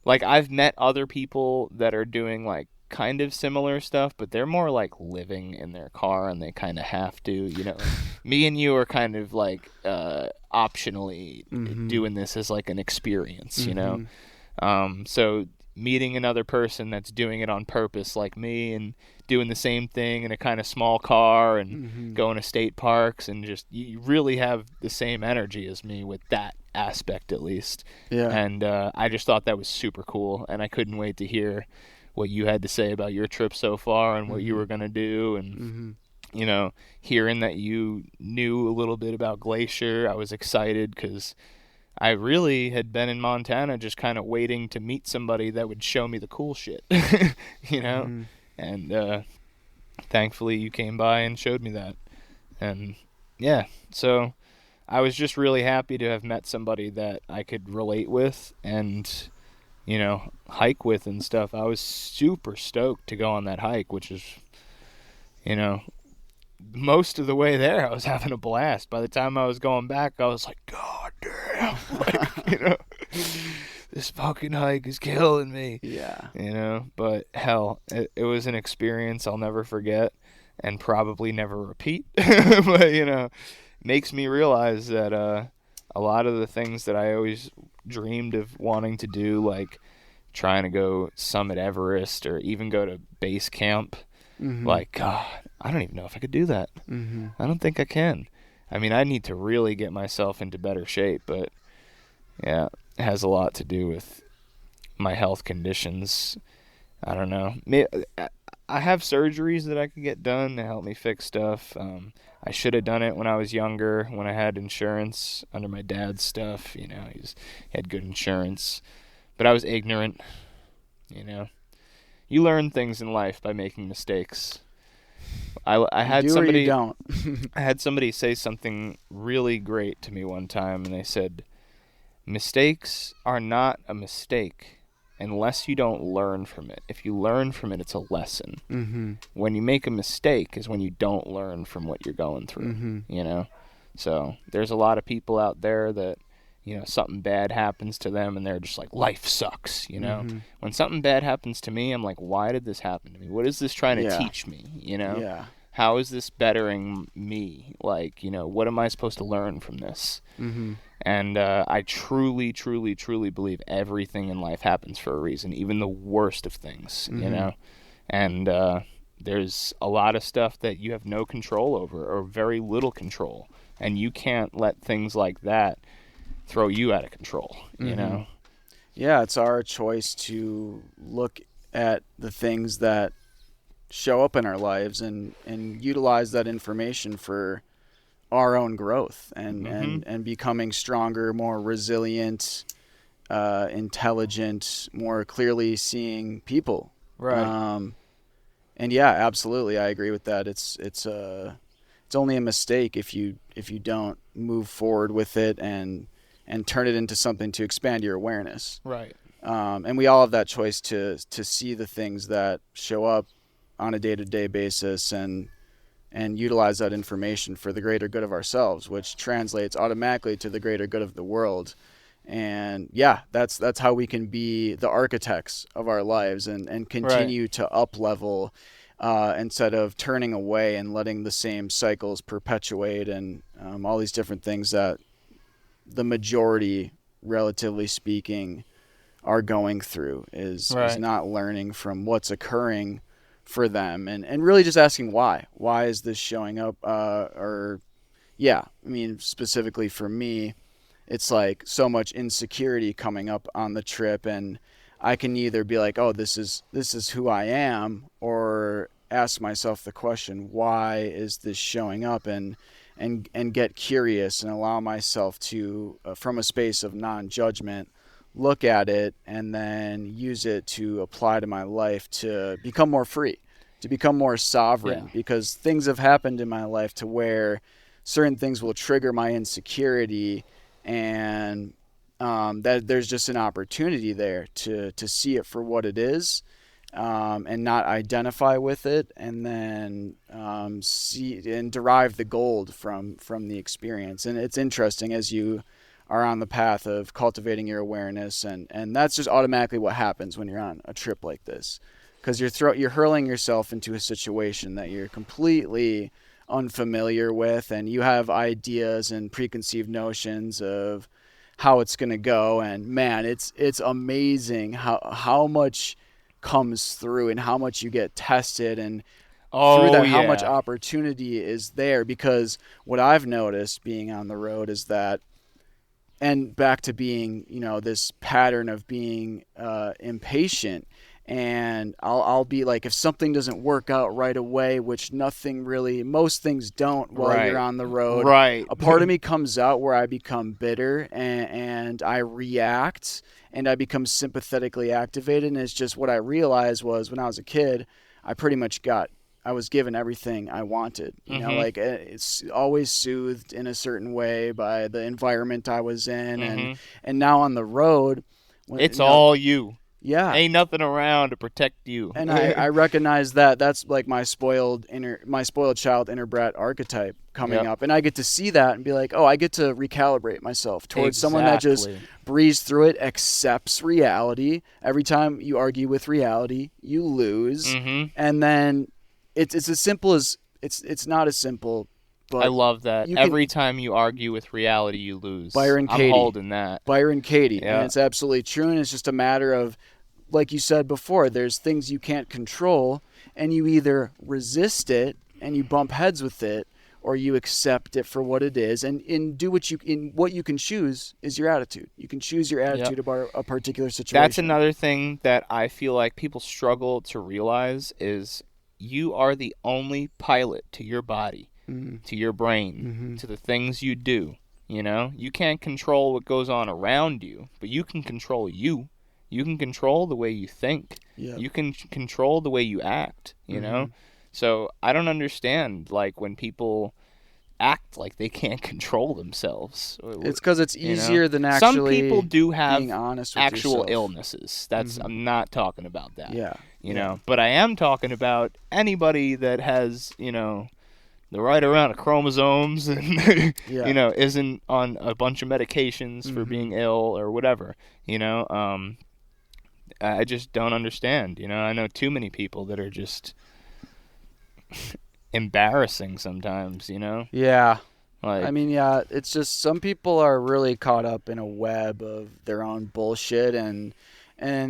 [SPEAKER 2] Like, I've met other people that are doing, like, kind of similar stuff, but they're more, like, living in their car, and they kind of have to, Me and you are kind of, like, optionally doing this as, like, an experience, So meeting another person that's doing it on purpose like me and doing the same thing in a kind of small car and going to state parks, and just you really have the same energy as me with that aspect, at least.
[SPEAKER 1] Yeah.
[SPEAKER 2] And I just thought that was super cool, and I couldn't wait to hear what you had to say about your trip so far and what you were going to do. And you know, hearing that you knew a little bit about Glacier, I was excited because I really had been in Montana just kind of waiting to meet somebody that would show me the cool shit, you know? And thankfully you came by and showed me that. And yeah, so I was just really happy to have met somebody that I could relate with and, you know, hike with and stuff. I was super stoked to go on that hike, which is, you know, most of the way there I was having a blast. By the time I was going back, I was like, God damn, like, you know, this fucking hike is killing me.
[SPEAKER 1] Yeah.
[SPEAKER 2] You know, but hell, it was an experience I'll never forget and probably never repeat. But, you know, makes me realize that a lot of the things that I always dreamed of wanting to do, like trying to go summit Everest or even go to base camp, like, God, I don't even know if I could do that. I don't think I can. I mean, I need to really get myself into better shape, but yeah, it has a lot to do with my health conditions. I don't know. I have surgeries that I could get done to help me fix stuff. I should have done it when I was younger, when I had insurance under my dad's stuff. You know, he had good insurance, but I was ignorant, you know. You learn things in life by making mistakes. I had
[SPEAKER 1] do
[SPEAKER 2] somebody
[SPEAKER 1] or you don't.
[SPEAKER 2] I had somebody say something really great to me one time, and they said, mistakes are not a mistake unless you don't learn from it. If you learn from it, it's a lesson. When you make a mistake is when you don't learn from what you're going through, you know? So there's a lot of people out there that, you know, something bad happens to them and they're just like, life sucks, you know? When something bad happens to me, I'm like, why did this happen to me? What is this trying to teach me, you know?
[SPEAKER 1] Yeah.
[SPEAKER 2] How is this bettering me? Like, you know, what am I supposed to learn from this? And I truly, truly, truly believe everything in life happens for a reason, even the worst of things, you know? And there's a lot of stuff that you have no control over or very little control, and you can't let things like that throw you out of control, you know?
[SPEAKER 1] Yeah, it's our choice to look at the things that show up in our lives and utilize that information for our own growth and becoming stronger, more resilient, intelligent, more clearly seeing people.
[SPEAKER 2] Right.
[SPEAKER 1] And yeah, absolutely, I agree with that. It's only a mistake if you don't move forward with it and turn it into something to expand your awareness.
[SPEAKER 2] Right.
[SPEAKER 1] And we all have that choice to see the things that show up on a day-to-day basis and utilize that information for the greater good of ourselves, which translates automatically to the greater good of the world. And yeah, that's how we can be the architects of our lives and continue to up level instead of turning away and letting the same cycles perpetuate and all these different things that the majority, relatively speaking, are going through is not learning from what's occurring for them and really just asking why is this showing up I mean, specifically for me, it's like so much insecurity coming up on the trip, and I can either be like, oh, this is who I am, or ask myself the question, why is this showing up, and get curious and allow myself to from a space of non-judgment look at it and then use it to apply to my life to become more free, to become more sovereign, because things have happened in my life to where certain things will trigger my insecurity, and that there's just an opportunity there to see it for what it is, and not identify with it, and then see and derive the gold from the experience. And it's interesting as you are on the path of cultivating your awareness, and that's just automatically what happens when you're on a trip like this, because you're hurling yourself into a situation that you're completely unfamiliar with, and you have ideas and preconceived notions of how it's going to go. And man, it's amazing how much comes through and how much you get tested, and through
[SPEAKER 2] Oh
[SPEAKER 1] that how much
[SPEAKER 2] yeah.
[SPEAKER 1] opportunity is there. Because what I've noticed being on the road is that, and back to being, this pattern of being impatient. And I'll be like, if something doesn't work out right away, which most things don't while you're
[SPEAKER 2] Right.
[SPEAKER 1] on the road,
[SPEAKER 2] Right.
[SPEAKER 1] a part of me comes out where I become bitter, and I react, and I become sympathetically activated. And it's just, what I realized was, when I was a kid, I was given everything I wanted. Like, it's always soothed in a certain way by the environment I was in. And now on the road,
[SPEAKER 2] It's all you.
[SPEAKER 1] yeah.
[SPEAKER 2] Ain't nothing around to protect you.
[SPEAKER 1] And I recognize that that's like my spoiled child inner brat archetype coming
[SPEAKER 2] Yep.
[SPEAKER 1] up. And I get to see that and be like, oh, I get to recalibrate myself towards someone that just
[SPEAKER 2] Exactly.
[SPEAKER 1] breezes through it, accepts reality. Every time you argue with reality, you lose. And then it's as simple as, it's not as simple, but
[SPEAKER 2] I love that.
[SPEAKER 1] you
[SPEAKER 2] Every time you argue with reality, you lose.
[SPEAKER 1] Byron
[SPEAKER 2] I'm
[SPEAKER 1] Katie.
[SPEAKER 2] holding that.
[SPEAKER 1] Byron Katie.
[SPEAKER 2] Yeah.
[SPEAKER 1] And it's absolutely true. And it's just a matter of, like you said before, there's things you can't control, and you either resist it and you bump heads with it, or you accept it for what it is, and what you can choose is your attitude. You can choose your attitude about a particular situation.
[SPEAKER 2] That's another thing that I feel like people struggle to realize is you are the only pilot to your body, to your brain, to the things you do. You can't control what goes on around you, but you can control you. You can control the way you think.
[SPEAKER 1] Yep.
[SPEAKER 2] You can control the way you act, So I don't understand, like, when people act like they can't control themselves.
[SPEAKER 1] It's because it's easier than actually
[SPEAKER 2] Some people do have
[SPEAKER 1] being honest with
[SPEAKER 2] actual
[SPEAKER 1] yourself.
[SPEAKER 2] illnesses. That's I'm not talking about that.
[SPEAKER 1] Yeah.
[SPEAKER 2] You know, but I am talking about anybody that has, the right amount of chromosomes and isn't on a bunch of medications for being ill or whatever. I just don't understand. I know too many people that are just embarrassing sometimes.
[SPEAKER 1] Yeah.
[SPEAKER 2] Like,
[SPEAKER 1] I mean, yeah, it's just some people are really caught up in a web of their own bullshit, and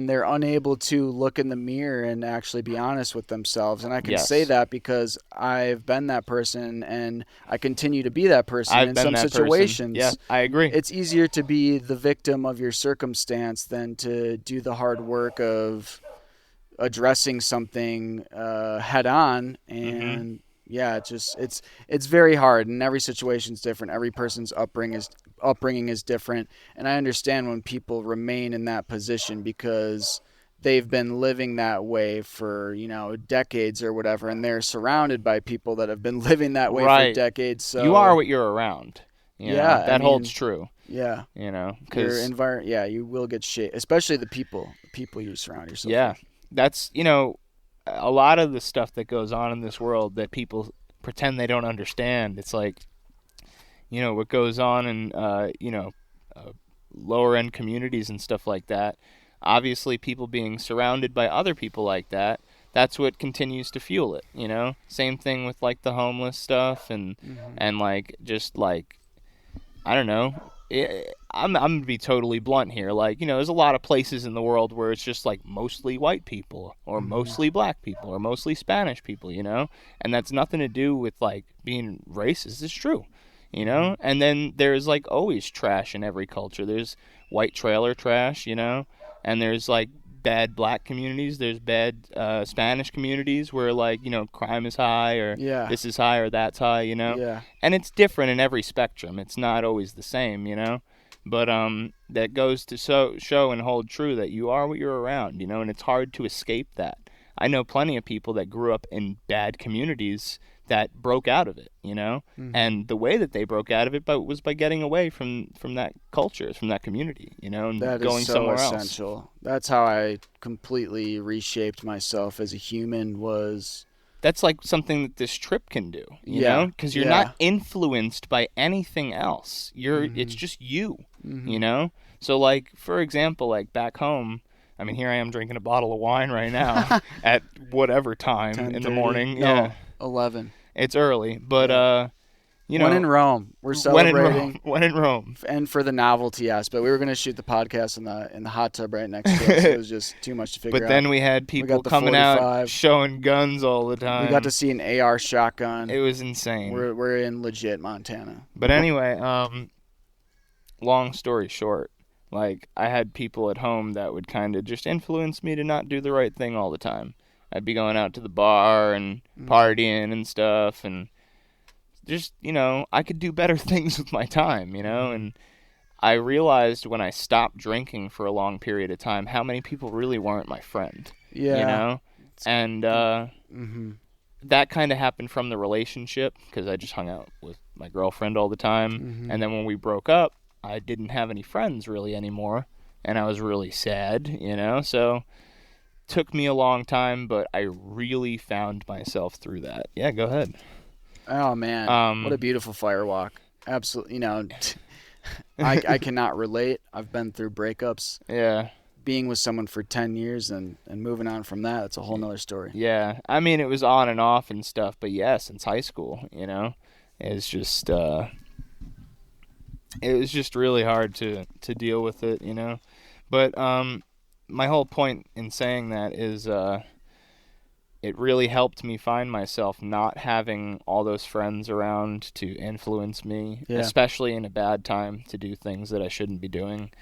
[SPEAKER 1] they're unable to look in the mirror and actually be honest with themselves. And I can say that because I've been that person, and I continue to be that person in some situations.
[SPEAKER 2] Yeah, I agree.
[SPEAKER 1] It's easier to be the victim of your circumstance than to do the hard work of addressing something head on. And yeah, it's very hard, and every situation's different. Every person's upbringing is different, and I understand when people remain in that position because they've been living that way for decades or whatever, and they're surrounded by people that have been living that way for decades. So
[SPEAKER 2] you are what you're around. That holds true.
[SPEAKER 1] Yeah,
[SPEAKER 2] because
[SPEAKER 1] your environment. Yeah, you will get shit, especially the people you surround yourself.
[SPEAKER 2] Yeah,
[SPEAKER 1] with.
[SPEAKER 2] that's a lot of the stuff that goes on in this world that people pretend they don't understand. It's like, what goes on in, lower end communities and stuff like that. Obviously, people being surrounded by other people like that, that's what continues to fuel it, Same thing with, like, the homeless stuff and, like, just, like, I don't know. I'm going to be totally blunt here. Like, there's a lot of places in the world where it's just, like, mostly white people or mostly black people or mostly Spanish people, and that's nothing to do with, like, being racist. It's true, and then there's, like, always trash in every culture. There's white trailer trash, and there's, like, bad black communities. There's bad Spanish communities where, like, crime is high or this is high or that's high,
[SPEAKER 1] Yeah.
[SPEAKER 2] And it's different in every spectrum. It's not always the same, But that goes to show and hold true that you are what you're around, and it's hard to escape that. I know plenty of people that grew up in bad communities that broke out of it, and the way that they broke out of it was by getting away from that culture, from that community, and
[SPEAKER 1] that
[SPEAKER 2] going
[SPEAKER 1] is so
[SPEAKER 2] somewhere
[SPEAKER 1] essential.
[SPEAKER 2] else.
[SPEAKER 1] That's how I completely reshaped myself as a human.
[SPEAKER 2] That's like something that this trip can do, you know, because you're not influenced by anything else. It's just you, So, like, for example, like back home, I mean, here I am drinking a bottle of wine right now at whatever time in the morning.
[SPEAKER 1] No, 11.
[SPEAKER 2] It's early, but you know,
[SPEAKER 1] when in Rome, we're
[SPEAKER 2] when in Rome,
[SPEAKER 1] celebrating.
[SPEAKER 2] when in Rome.
[SPEAKER 1] And for the novelty aspect, we were going to shoot the podcast in the hot tub right next to us. It was just too much to figure out.
[SPEAKER 2] But then we had people
[SPEAKER 1] the
[SPEAKER 2] coming out
[SPEAKER 1] 45.
[SPEAKER 2] showing guns all the time.
[SPEAKER 1] We got to see an AR shotgun.
[SPEAKER 2] It was insane.
[SPEAKER 1] We're in legit Montana.
[SPEAKER 2] But anyway, long story short, like, I had people at home that would kind of just influence me to not do the right thing all the time. I'd be going out to the bar and partying and stuff, and just, you know, I could do better things with my time, you know, and I realized when I stopped drinking for a long period of time how many people really weren't my friend, you know, and that kind of happened from the relationship, because I just hung out with my girlfriend all the time, and then when we broke up, I didn't have any friends really anymore, and I was really sad, you know, so took me a long time, but I really found myself through that. Yeah, go ahead.
[SPEAKER 1] Oh, man. What a beautiful firewalk. Absolutely. You know, I cannot relate. I've been through breakups.
[SPEAKER 2] Yeah.
[SPEAKER 1] Being with someone for 10 years and moving on from that, it's a whole nother story.
[SPEAKER 2] Yeah. I mean, it was on and off and stuff, but yeah, since high school, you know, it's just, it was just really hard to deal with it, you know. But my whole point in saying that is it really helped me find myself not having all those friends around to influence me, especially in a bad time, to do things that I shouldn't be doing.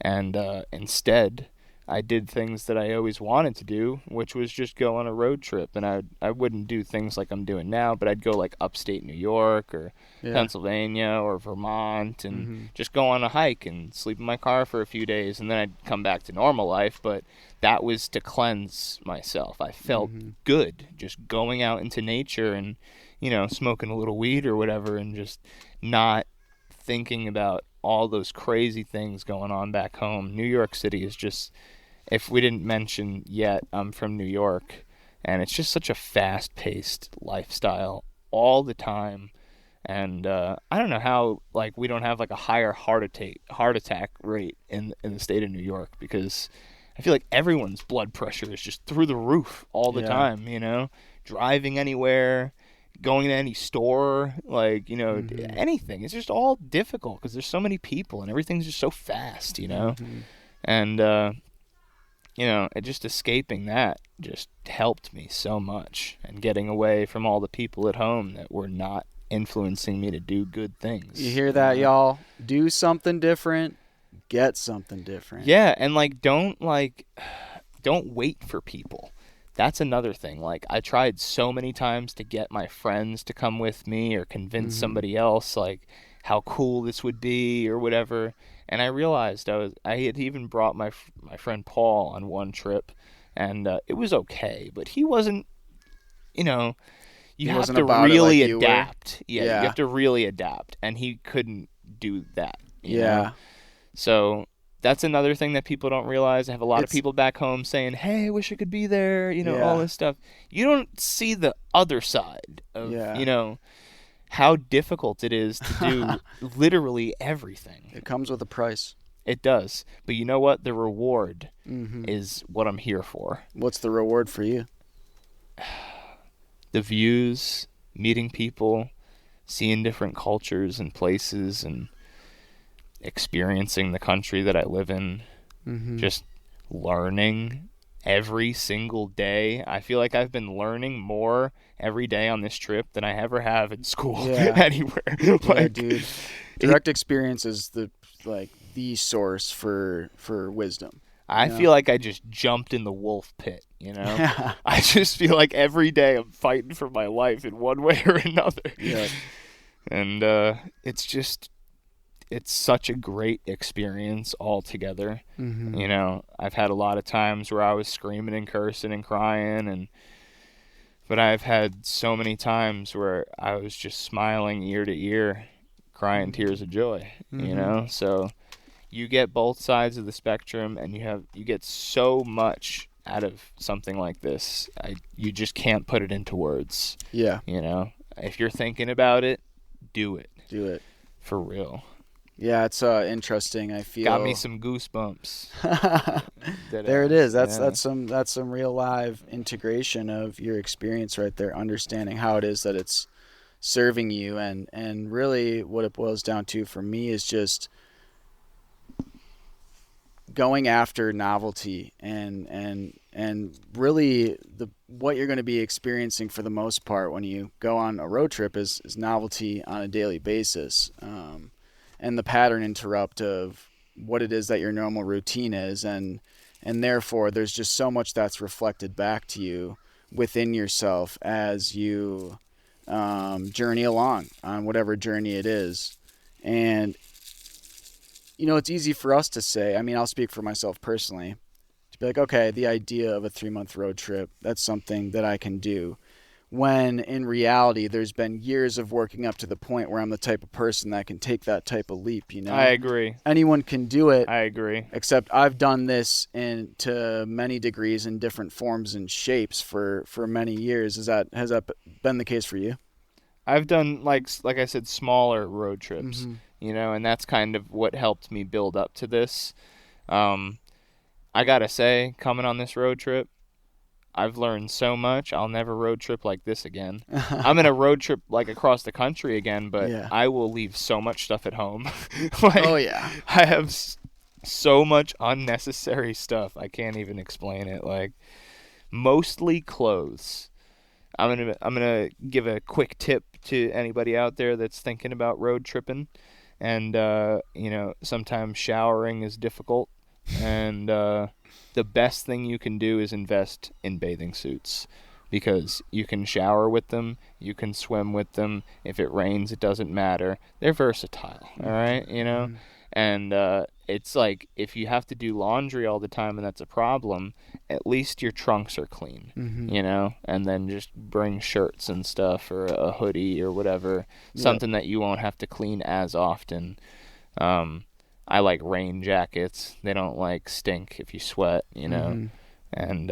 [SPEAKER 2] And instead, I did things that I always wanted to do, which was just go on a road trip. And I wouldn't do things like I'm doing now, but I'd go like upstate New York or Pennsylvania or Vermont and just go on a hike and sleep in my car for a few days. And then I'd come back to normal life. But that was to cleanse myself. I felt good just going out into nature and, you know, smoking a little weed or whatever and just not thinking about all those crazy things going on back home. New York City is just... If we didn't mention yet, I'm from New York, and it's just such a fast-paced lifestyle all the time. And I don't know how, like, we don't have like a higher heart attack rate in the state of New York, because I feel like everyone's blood pressure is just through the roof all the time. You know, driving anywhere, going to any store, like, you know, anything. It's just all difficult because there's so many people and everything's just so fast. You know, and you know, just escaping that just helped me so much, and getting away from all the people at home that were not influencing me to do good things.
[SPEAKER 1] You hear that, y'all? Do something different, get something different.
[SPEAKER 2] Yeah, and like don't wait for people. That's another thing. Like, I tried so many times to get my friends to come with me or convince somebody else like how cool this would be or whatever. And I realized I had even brought my friend Paul on one trip, and it was okay, but he wasn't, you know, you have to really adapt. Yeah, you have to really adapt, and he couldn't do that. You know? So that's another thing that people don't realize. I have a lot of people back home saying, "Hey, I wish I could be there," you know, all this stuff. You don't see the other side of, you know, how difficult it is to do literally everything.
[SPEAKER 1] It comes with a price.
[SPEAKER 2] It does. But you know what? The reward is what I'm here for.
[SPEAKER 1] What's the reward for you?
[SPEAKER 2] The views, meeting people, seeing different cultures and places, and experiencing the country that I live in. Just learning every single day. I feel like I've been learning more every day on this trip than I ever have in school anywhere.
[SPEAKER 1] Like, dude, direct experience is the source for wisdom.
[SPEAKER 2] I feel like I just jumped in the wolf pit, you know? I just feel like every day I'm fighting for my life in one way or another. And it's such a great experience altogether. You know, I've had a lot of times where I was screaming and cursing and crying, but I've had so many times where I was just smiling ear to ear, crying tears of joy, you know? So you get both sides of the spectrum, and you get so much out of something like this. You just can't put it into words. You know, if you're thinking about it, do it.
[SPEAKER 1] Do it.
[SPEAKER 2] For real.
[SPEAKER 1] Yeah, it's interesting. I feel
[SPEAKER 2] got me some goosebumps.
[SPEAKER 1] There it is. That's some real live integration of your experience right there. Understanding how it is that it's serving you. And really what it boils down to for me is just going after novelty, and really what you're going to be experiencing for the most part when you go on a road trip is novelty on a daily basis, and the pattern interrupt of what it is that your normal routine is, and therefore there's just so much that's reflected back to you within yourself as you journey along on whatever journey it is. And it's easy for us to say, I mean, I'll speak for myself personally, to be like, okay, the idea of a 3-month road trip, that's something that I can do. When in reality, there's been years of working up to the point where I'm the type of person that can take that type of leap,
[SPEAKER 2] I agree.
[SPEAKER 1] Anyone can do it.
[SPEAKER 2] I agree.
[SPEAKER 1] Except I've done this to many degrees in different forms and shapes for many years. Has that been the case for you?
[SPEAKER 2] I've done, like I said, smaller road trips.
[SPEAKER 1] Mm-hmm.
[SPEAKER 2] And that's kind of what helped me build up to this. I gotta say, coming on this road trip, I've learned so much. I'll never road trip like this again. I'm gonna road trip like across the country again, but
[SPEAKER 1] Yeah.
[SPEAKER 2] I will leave so much stuff at home.
[SPEAKER 1] Oh yeah.
[SPEAKER 2] I have so much unnecessary stuff. I can't even explain it. Like, mostly clothes. I'm gonna give a quick tip to anybody out there that's thinking about road tripping. And, sometimes showering is difficult. And the best thing you can do is invest in bathing suits. Because you can shower with them, you can swim with them. If it rains, it doesn't matter. They're versatile, all right?
[SPEAKER 1] Mm-hmm.
[SPEAKER 2] And it's like, if you have to do laundry all the time and that's a problem, at least your trunks are clean,
[SPEAKER 1] Mm-hmm.
[SPEAKER 2] and then just bring shirts and stuff or a hoodie or whatever, something that you won't have to clean as often. I like rain jackets. They don't like stink if you sweat,
[SPEAKER 1] Mm-hmm.
[SPEAKER 2] And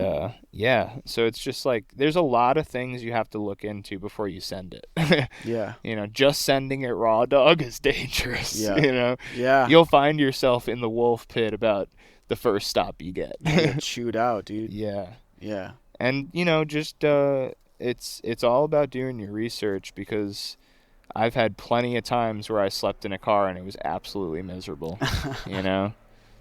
[SPEAKER 2] so it's just like there's a lot of things you have to look into before you send it.
[SPEAKER 1] Yeah.
[SPEAKER 2] Just sending it raw dog is dangerous.
[SPEAKER 1] Yeah. Yeah.
[SPEAKER 2] You'll find yourself in the wolf pit about the first stop you get.
[SPEAKER 1] You get chewed out, dude.
[SPEAKER 2] Yeah.
[SPEAKER 1] Yeah.
[SPEAKER 2] And just it's all about doing your research, because I've had plenty of times where I slept in a car and it was absolutely miserable.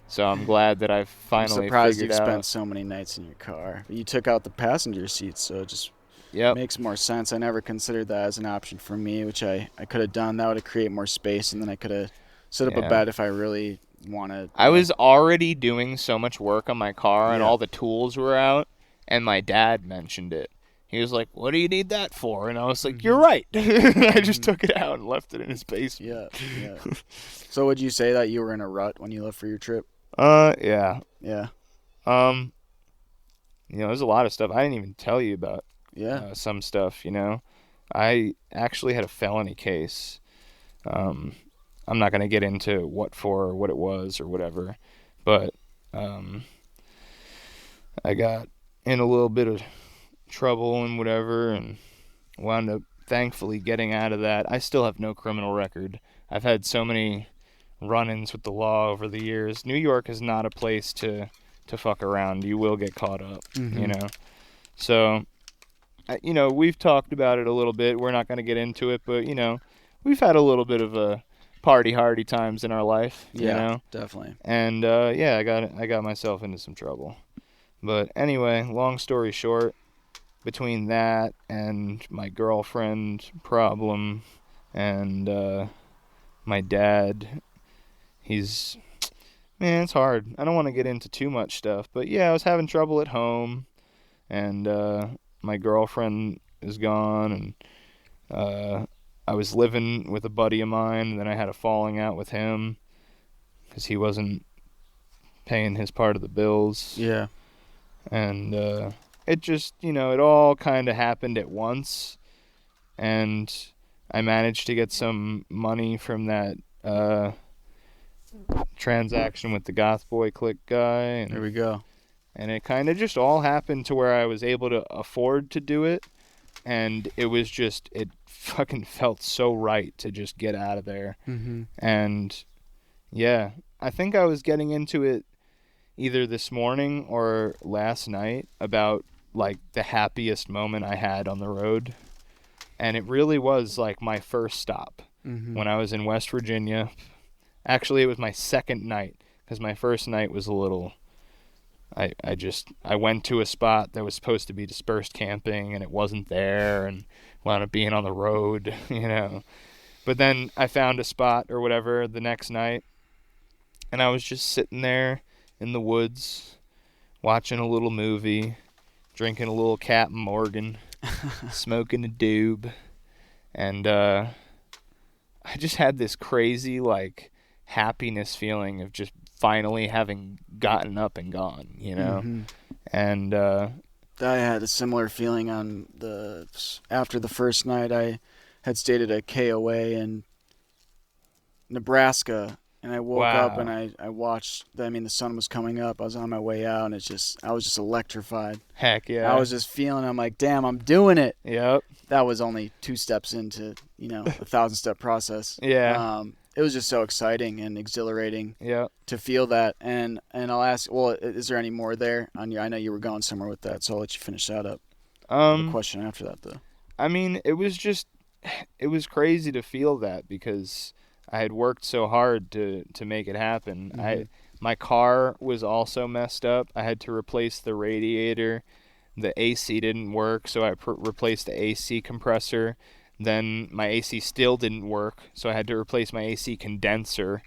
[SPEAKER 2] So I'm glad that I've finally
[SPEAKER 1] I'm surprised
[SPEAKER 2] figured
[SPEAKER 1] you've
[SPEAKER 2] out.
[SPEAKER 1] spent so many nights in your car. You took out the passenger seat, so it just makes more sense. I never considered that as an option for me, which I could have done. That would have created more space, and then I could have set up a bed if I really wanted.
[SPEAKER 2] I was already doing so much work on my car, and
[SPEAKER 1] Yeah.
[SPEAKER 2] all the tools were out, and my dad mentioned it. He was like, "What do you need that for?" And I was like, "You're right." I just took it out and left it in his basement.
[SPEAKER 1] Yeah. So would you say that you were in a rut when you left for your trip?
[SPEAKER 2] Yeah.
[SPEAKER 1] Yeah.
[SPEAKER 2] There's a lot of stuff I didn't even tell you about.
[SPEAKER 1] Yeah.
[SPEAKER 2] Some stuff, I actually had a felony case. I'm not going to get into what for or what it was or whatever, but I got in a little bit of trouble and whatever, and wound up thankfully getting out of that. I still have no criminal record. I've had so many run-ins with the law over the years. New York is not a place to fuck around. You will get caught up, So, we've talked about it a little bit. We're not going to get into it, but, we've had a little bit of a party hardy times in our life,
[SPEAKER 1] Definitely.
[SPEAKER 2] And, I got myself into some trouble. But anyway, long story short, between that and my girlfriend problem and my dad, it's hard. I don't want to get into too much stuff, but I was having trouble at home, and my girlfriend is gone, and I was living with a buddy of mine, and then I had a falling out with him because he wasn't paying his part of the bills.
[SPEAKER 1] Yeah.
[SPEAKER 2] And it just, it all kind of happened at once, and I managed to get some money from that transaction with the Goth Boy Click guy. And
[SPEAKER 1] There we go.
[SPEAKER 2] And it kind of just all happened to where I was able to afford to do it, and it was just, it fucking felt so right to just get out of there.
[SPEAKER 1] Mm-hmm.
[SPEAKER 2] And, I think I was getting into it either this morning or last night about, like, the happiest moment I had on the road. And it really was like my first stop when I was in West Virginia. Actually, it was my second night, because my first night was a little... I went to a spot that was supposed to be dispersed camping, and it wasn't there, and wound up being on the road, you know. But then I found a spot or whatever the next night, and I was just sitting there in the woods, watching a little movie, drinking a little Captain Morgan, smoking a doob, and I just had this crazy, like, happiness feeling of just finally having gotten up and gone, you know. And
[SPEAKER 1] I had a similar feeling after the first night. I had stayed at a KOA in Nebraska, and I woke up and I watched. The sun was coming up. I was on my way out, and I was just electrified.
[SPEAKER 2] Heck yeah!
[SPEAKER 1] I was just feeling. I'm like, damn, I'm doing it.
[SPEAKER 2] Yep.
[SPEAKER 1] That was only 2 steps into a 1,000-step process.
[SPEAKER 2] Yeah.
[SPEAKER 1] It was just so exciting and exhilarating.
[SPEAKER 2] Yeah.
[SPEAKER 1] To feel that, and I'll ask. Well, is there any more there on your? I know you were going somewhere with that, so I'll let you finish that up. The question after that, though.
[SPEAKER 2] I mean, it was crazy to feel that, because I had worked so hard to make it happen. My car was also messed up. I had to replace the radiator. The AC didn't work, so I replaced the AC compressor. Then my AC still didn't work, so I had to replace my AC condenser,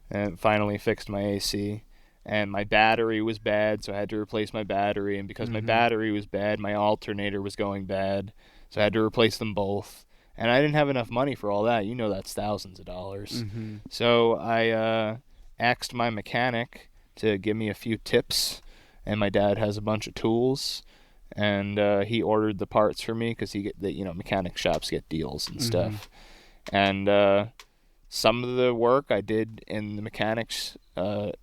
[SPEAKER 2] and finally fixed my AC. And my battery was bad, so I had to replace my battery. And because my battery was bad, my alternator was going bad, so I had to replace them both. And I didn't have enough money for all that. You know, that's thousands of dollars. So I asked my mechanic to give me a few tips, and my dad has a bunch of tools. And he ordered the parts for me, because mechanic shops get deals and stuff. And some of the work I did in the mechanics,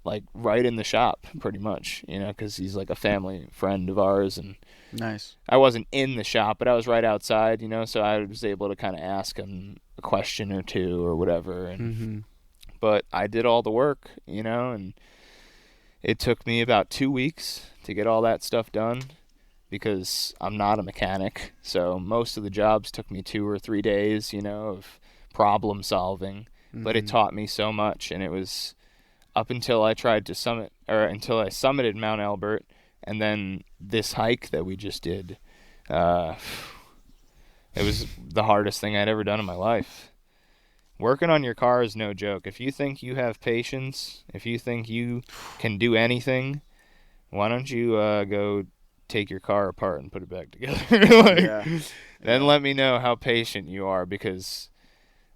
[SPEAKER 2] like right in the shop, pretty much, because he's like a family friend of ours. And
[SPEAKER 1] nice.
[SPEAKER 2] I wasn't in the shop, but I was right outside, so I was able to kind of ask him a question or two or whatever. And but I did all the work, and it took me about 2 weeks to get all that stuff done, because I'm not a mechanic. So most of the jobs took me 2 or 3 days, of problem solving. But it taught me so much, and it was up until I until I summited Mount Elbert, and then this hike that we just did. It was the hardest thing I'd ever done in my life. Working on your car is no joke. If you think you have patience, if you think you can do anything, why don't you go take your car apart and put it back together? Then let me know how patient you are, because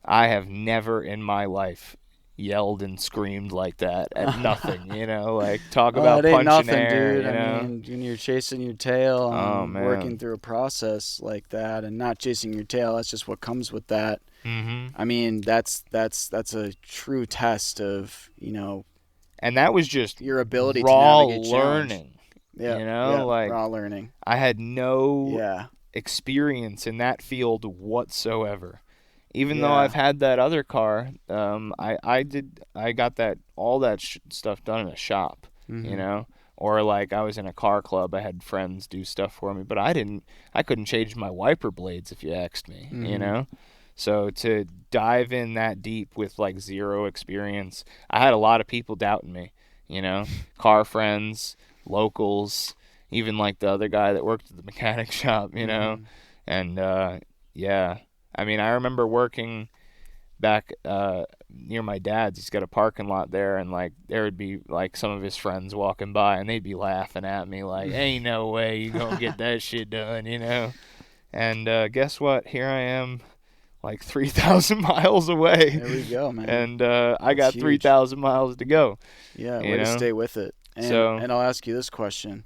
[SPEAKER 2] I have never in my life yelled and screamed like that at nothing, like talk about
[SPEAKER 1] it ain't
[SPEAKER 2] punching
[SPEAKER 1] nothing,
[SPEAKER 2] air,
[SPEAKER 1] dude. I mean, when you're chasing your tail and working through a process like that, and not chasing your tail, that's just what comes with that. I mean, that's a true test of,
[SPEAKER 2] and that was just
[SPEAKER 1] your ability
[SPEAKER 2] raw
[SPEAKER 1] to navigate
[SPEAKER 2] learning.
[SPEAKER 1] Raw learning.
[SPEAKER 2] I had no experience in that field whatsoever. Even though I've had that other car, I got all that stuff done in a shop, or like I was in a car club. I had friends do stuff for me, but I couldn't change my wiper blades if you asked me, So to dive in that deep with like zero experience, I had a lot of people doubting me, car friends, locals, even like the other guy that worked at the mechanic shop, and I mean, I remember working back near my dad's. He's got a parking lot there, and like there would be like some of his friends walking by, and they'd be laughing at me like, "Ain't no way you gonna get that shit done," And guess what? Here I am, like 3,000 miles away.
[SPEAKER 1] There we go, man.
[SPEAKER 2] And I got 3,000 miles to go.
[SPEAKER 1] Yeah, way to stay with it. And I'll ask you this question.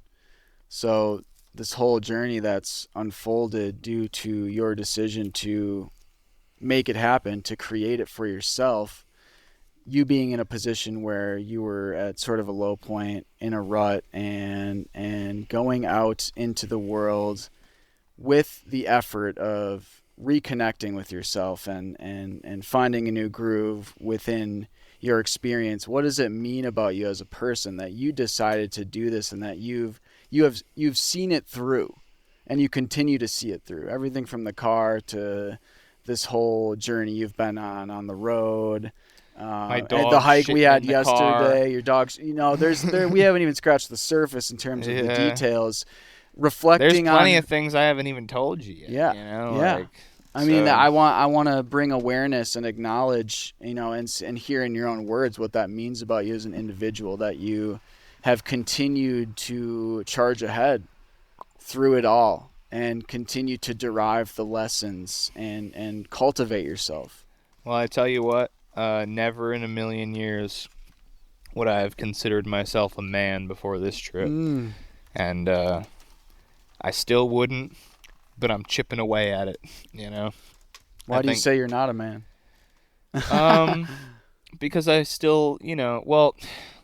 [SPEAKER 1] So this whole journey that's unfolded due to your decision to make it happen, to create it for yourself, you being in a position where you were at sort of a low point in a rut, and going out into the world with the effort of reconnecting with yourself and finding a new groove within your experience. What does it mean about you as a person that you decided to do this, and that you've seen it through? and you continue to see it through. Everything from the car to this whole journey you've been on the road.
[SPEAKER 2] My
[SPEAKER 1] And
[SPEAKER 2] dog
[SPEAKER 1] the hike
[SPEAKER 2] shitting
[SPEAKER 1] we had
[SPEAKER 2] in the
[SPEAKER 1] yesterday,
[SPEAKER 2] car.
[SPEAKER 1] your dog's, we haven't even scratched the surface in terms of the
[SPEAKER 2] Yeah.
[SPEAKER 1] details.
[SPEAKER 2] There's
[SPEAKER 1] Reflecting
[SPEAKER 2] plenty
[SPEAKER 1] on,
[SPEAKER 2] of things I haven't even told you yet.
[SPEAKER 1] yeah,
[SPEAKER 2] You know,
[SPEAKER 1] yeah.
[SPEAKER 2] like
[SPEAKER 1] I mean,
[SPEAKER 2] so-
[SPEAKER 1] I want to bring awareness and acknowledge, and hear in your own words what that means about you as an individual, that you have continued to charge ahead through it all and continue to derive the lessons and cultivate yourself.
[SPEAKER 2] Well, I tell you what, never in a million years would I have considered myself a man before this trip. And I still wouldn't, but I'm chipping away at it, you know.
[SPEAKER 1] Why do you say you're not a man?
[SPEAKER 2] Because I still, well,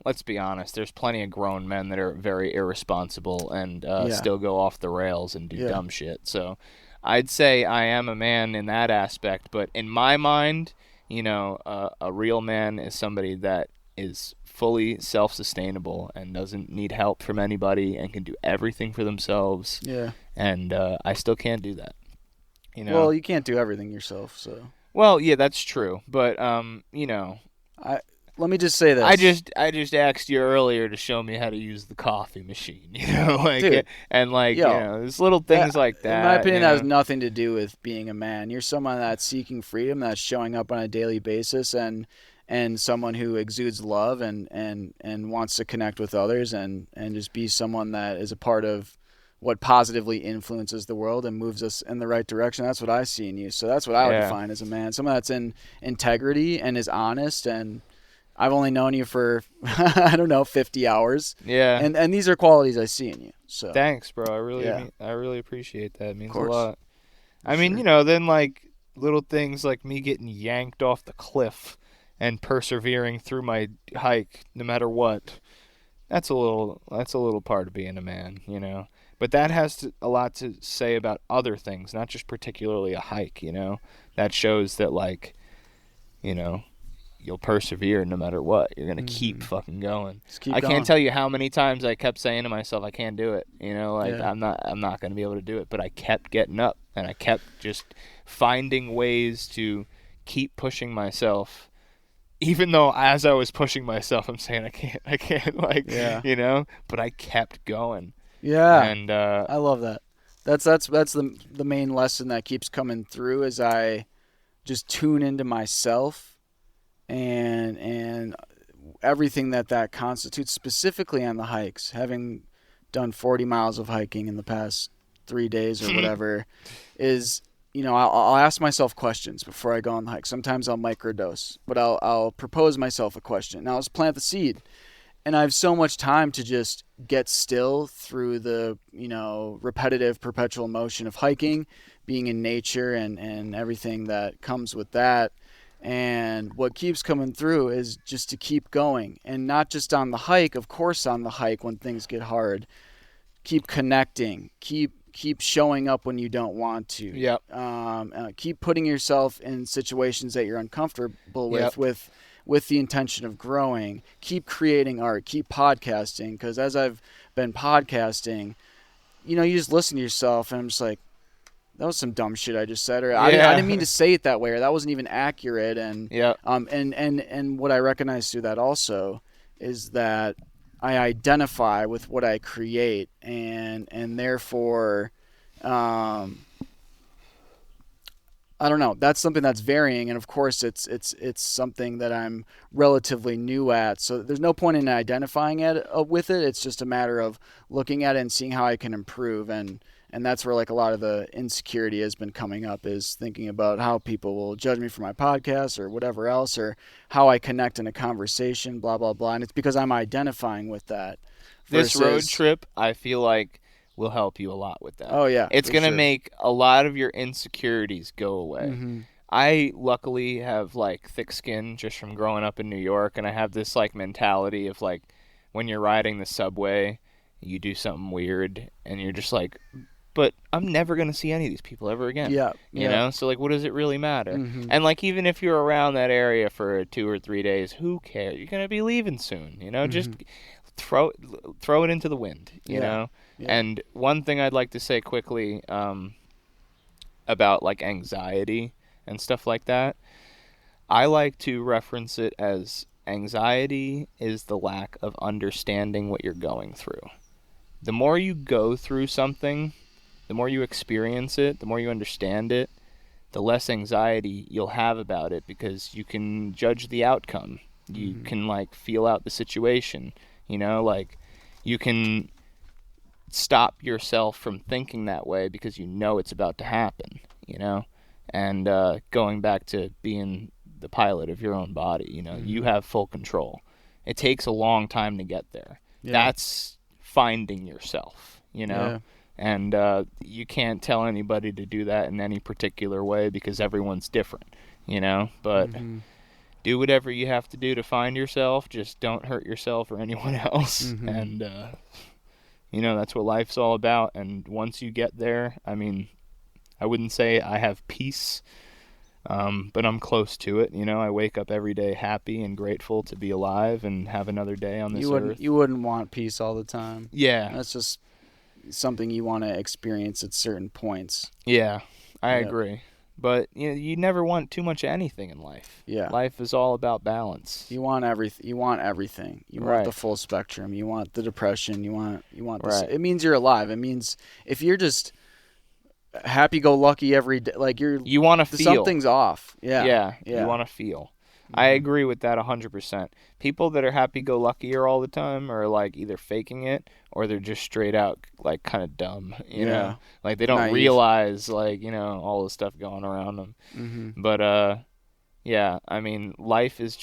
[SPEAKER 2] let's be honest, there's plenty of grown men that are very irresponsible and still go off the rails and do dumb shit. So I'd say I am a man in that aspect, but in my mind, a real man is somebody that is fully self-sustainable and doesn't need help from anybody and can do everything for themselves.
[SPEAKER 1] Yeah.
[SPEAKER 2] And I still can't do that.
[SPEAKER 1] Well, you can't do everything yourself, so.
[SPEAKER 2] Well, yeah, that's true, but
[SPEAKER 1] let me just say this.
[SPEAKER 2] I just asked you earlier to show me how to use the coffee machine, like,
[SPEAKER 1] dude,
[SPEAKER 2] and like, there's little things like that.
[SPEAKER 1] In my opinion, that has nothing to do with being a man. You're someone that's seeking freedom, that's showing up on a daily basis, and someone who exudes love and wants to connect with others and just be someone that is a part of what positively influences the world and moves us in the right direction. That's what I see in you. So that's what I would define as a man. Someone that's in integrity and is honest. And I've only known you for, 50 hours.
[SPEAKER 2] Yeah.
[SPEAKER 1] And these are qualities I see in you. So
[SPEAKER 2] thanks, bro. I really appreciate that. It means a lot. I mean,
[SPEAKER 1] Sure.
[SPEAKER 2] then like little things like me getting yanked off the cliff and persevering through my hike no matter what. That's a little part of being a man, But that has a lot to say about other things, not just particularly a hike, That shows that, like, you'll persevere no matter what. You're going to keep fucking going. I can't tell you how many times I kept saying to myself, I can't do it. I'm not going to be able to do it. But I kept getting up, and I kept just finding ways to keep pushing myself. Even though as I was pushing myself, I'm saying I can't, but I kept going.
[SPEAKER 1] Yeah,
[SPEAKER 2] and
[SPEAKER 1] I love that. That's the main lesson that keeps coming through as I just tune into myself and everything that constitutes, specifically on the hikes. Having done 40 miles of hiking in the past 3 days or whatever, is I'll ask myself questions before I go on the hike. Sometimes I'll microdose, but I'll propose myself a question. Now let's plant the seed. And I have so much time to just get still through the, repetitive, perpetual motion of hiking, being in nature and everything that comes with that. And what keeps coming through is just to keep going. And not just on the hike, of course on the hike when things get hard. Keep connecting. Keep showing up when you don't want to.
[SPEAKER 2] Yep.
[SPEAKER 1] Keep putting yourself in situations that you're uncomfortable with the intention of growing. Keep creating art. Keep podcasting. Because as I've been podcasting, you just listen to yourself, and I'm just like, that was some dumb shit I just said, or I didn't mean to say it that way, or that wasn't even accurate. And and what I recognize through that also is that I identify with what I create, and therefore, I don't know. That's something that's varying, and of course, it's something that I'm relatively new at. So there's no point in identifying with it. It's just a matter of looking at it and seeing how I can improve, and that's where like a lot of the insecurity has been coming up, is thinking about how people will judge me for my podcast or whatever else, or how I connect in a conversation, blah blah blah. And it's because I'm identifying with that.
[SPEAKER 2] This road trip, I feel like, will help you a lot with that.
[SPEAKER 1] Oh yeah,
[SPEAKER 2] it's gonna make a lot of your insecurities go away.
[SPEAKER 1] Mm-hmm.
[SPEAKER 2] I luckily have like thick skin just from growing up in New York, and I have this like mentality of like, when you're riding the subway, you do something weird, and you're just like, but I'm never gonna see any of these people ever again.
[SPEAKER 1] Yeah,
[SPEAKER 2] you know. So like, what does it really matter?
[SPEAKER 1] Mm-hmm.
[SPEAKER 2] And like, even if you're around that area for 2 or 3 days, who cares? You're gonna be leaving soon.
[SPEAKER 1] Mm-hmm.
[SPEAKER 2] Just throw it into the wind. You know.
[SPEAKER 1] Yeah.
[SPEAKER 2] And one thing I'd like to say quickly about like anxiety and stuff like that, I like to reference it as anxiety is the lack of understanding what you're going through. The more you go through something, the more you experience it, the more you understand it, the less anxiety you'll have about it, because you can judge the outcome. You can like feel out the situation, like you can stop yourself from thinking that way because you know it's about to happen, and going back to being the pilot of your own body, you have full control. It takes a long time to get there.
[SPEAKER 1] Yeah.
[SPEAKER 2] That's finding yourself,
[SPEAKER 1] Yeah.
[SPEAKER 2] and you can't tell anybody to do that in any particular way because everyone's different, but do whatever you have to do to find yourself. Just don't hurt yourself or anyone else. And that's what life's all about. And once you get there, I mean, I wouldn't say I have peace, but I'm close to it. I wake up every day happy and grateful to be alive and have another day on this earth.
[SPEAKER 1] You wouldn't want peace all the time.
[SPEAKER 2] Yeah.
[SPEAKER 1] That's just something you want to experience at certain points.
[SPEAKER 2] Yeah, I agree. But you never want too much of anything in life.
[SPEAKER 1] Yeah.
[SPEAKER 2] Life is all about balance.
[SPEAKER 1] You want everything. You want everything. You want the full spectrum. You want the depression. You want this. It means you're alive. It means if you're just happy-go-lucky every day, like
[SPEAKER 2] you want to feel
[SPEAKER 1] something's off. Yeah.
[SPEAKER 2] You want to feel. I agree with that 100%. People that are happy-go-lucky all the time are like either faking it or they're just straight out like kind of dumb, you know? Like they don't realize like, all the stuff going around them. But I mean, life is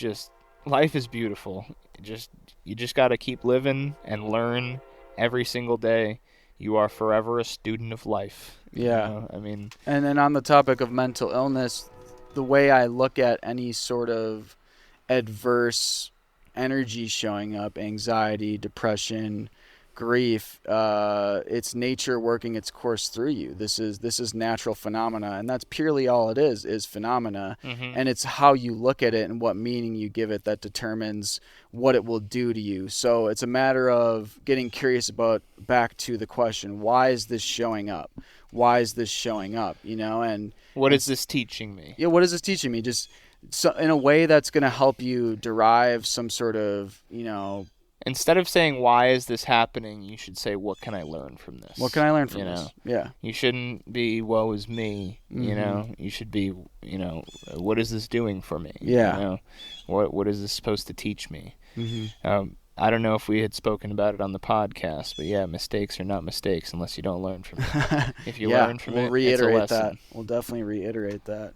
[SPEAKER 2] beautiful. You just got to keep living and learn every single day. You are forever a student of life. I mean,
[SPEAKER 1] and then on the topic of mental illness, the way I look at any sort of adverse energy showing up, anxiety, depression, grief, it's nature working its course through you. This is natural phenomena, and that's purely all it is phenomena. And it's how you look at it and what meaning you give it that determines what it will do to you. So it's a matter of getting curious about, back to the question, why is this showing up? Why is this showing up? And
[SPEAKER 2] what is this teaching me?
[SPEAKER 1] Yeah, what is this teaching me? Just so, in a way that's going to help you derive some sort of,
[SPEAKER 2] Instead of saying, why is this happening, you should say, what can I learn from this?
[SPEAKER 1] What can I learn from this? Yeah.
[SPEAKER 2] You shouldn't be, woe is me, You should be, what is this doing for me?
[SPEAKER 1] Yeah.
[SPEAKER 2] What is this supposed to teach me? I don't know if we had spoken about it on the podcast, but yeah, mistakes are not mistakes unless you don't learn from it. If you learn from it, it's a lesson.
[SPEAKER 1] That. We'll definitely reiterate that.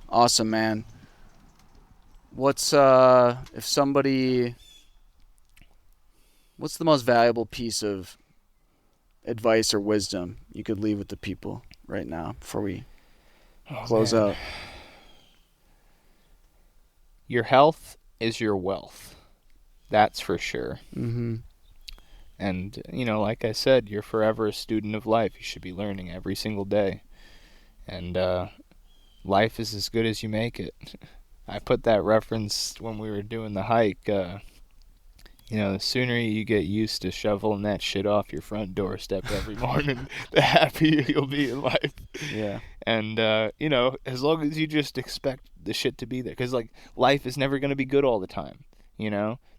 [SPEAKER 1] Awesome, man. What's what's the most valuable piece of advice or wisdom you could leave with the people right now before we close out?
[SPEAKER 2] Your health is your wealth. That's for sure. And, like I said, you're forever a student of life. You should be learning every single day. And life is as good as you make it. I put that reference when we were doing the hike. The sooner you get used to shoveling that shit off your front doorstep every morning, the happier you'll be in life.
[SPEAKER 1] Yeah.
[SPEAKER 2] And, as long as you just expect the shit to be there. Because, life is never going to be good all the time.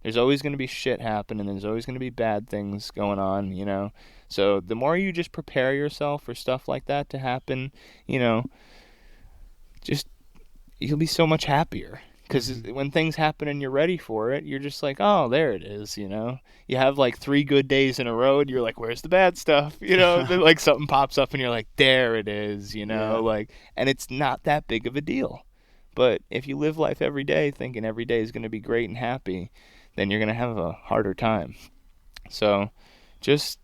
[SPEAKER 2] There's always going to be shit happening. There's always going to be bad things going on, So the more you just prepare yourself for stuff like that to happen, just you'll be so much happier. Because when things happen and you're ready for it, you're just like, oh, there it is, You have 3 good days in a row and you're like, where's the bad stuff? Then something pops up and you're like, there it is, and it's not that big of a deal. But if you live life every day thinking every day is going to be great and happy, then you're going to have a harder time. So just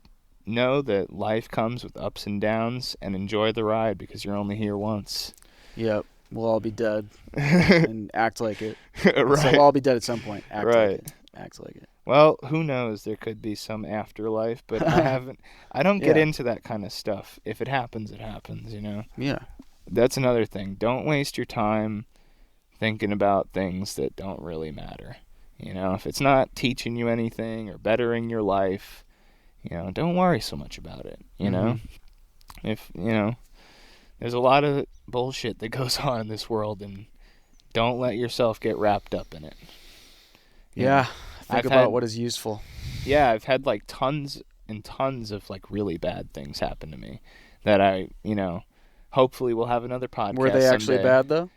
[SPEAKER 2] know that life comes with ups and downs and enjoy the ride because you're only here once.
[SPEAKER 1] Yep. We'll all be dead and act like it.
[SPEAKER 2] Right.
[SPEAKER 1] So we'll all be dead at some point. Act like it.
[SPEAKER 2] Well, who knows? There could be some afterlife, but I don't get into that kind of stuff. If it happens, it happens,
[SPEAKER 1] Yeah.
[SPEAKER 2] That's another thing. Don't waste your time thinking about things that don't really matter. If it's not teaching you anything or bettering your life, don't worry so much about it.
[SPEAKER 1] Mhm.
[SPEAKER 2] If there's a lot of bullshit that goes on in this world, and don't let yourself get wrapped up in it.
[SPEAKER 1] Yeah. Think
[SPEAKER 2] I've
[SPEAKER 1] about
[SPEAKER 2] had
[SPEAKER 1] what is useful.
[SPEAKER 2] I've had like tons and tons of like really bad things happen to me that I hopefully we'll have another podcast
[SPEAKER 1] Were they actually
[SPEAKER 2] someday.
[SPEAKER 1] bad though?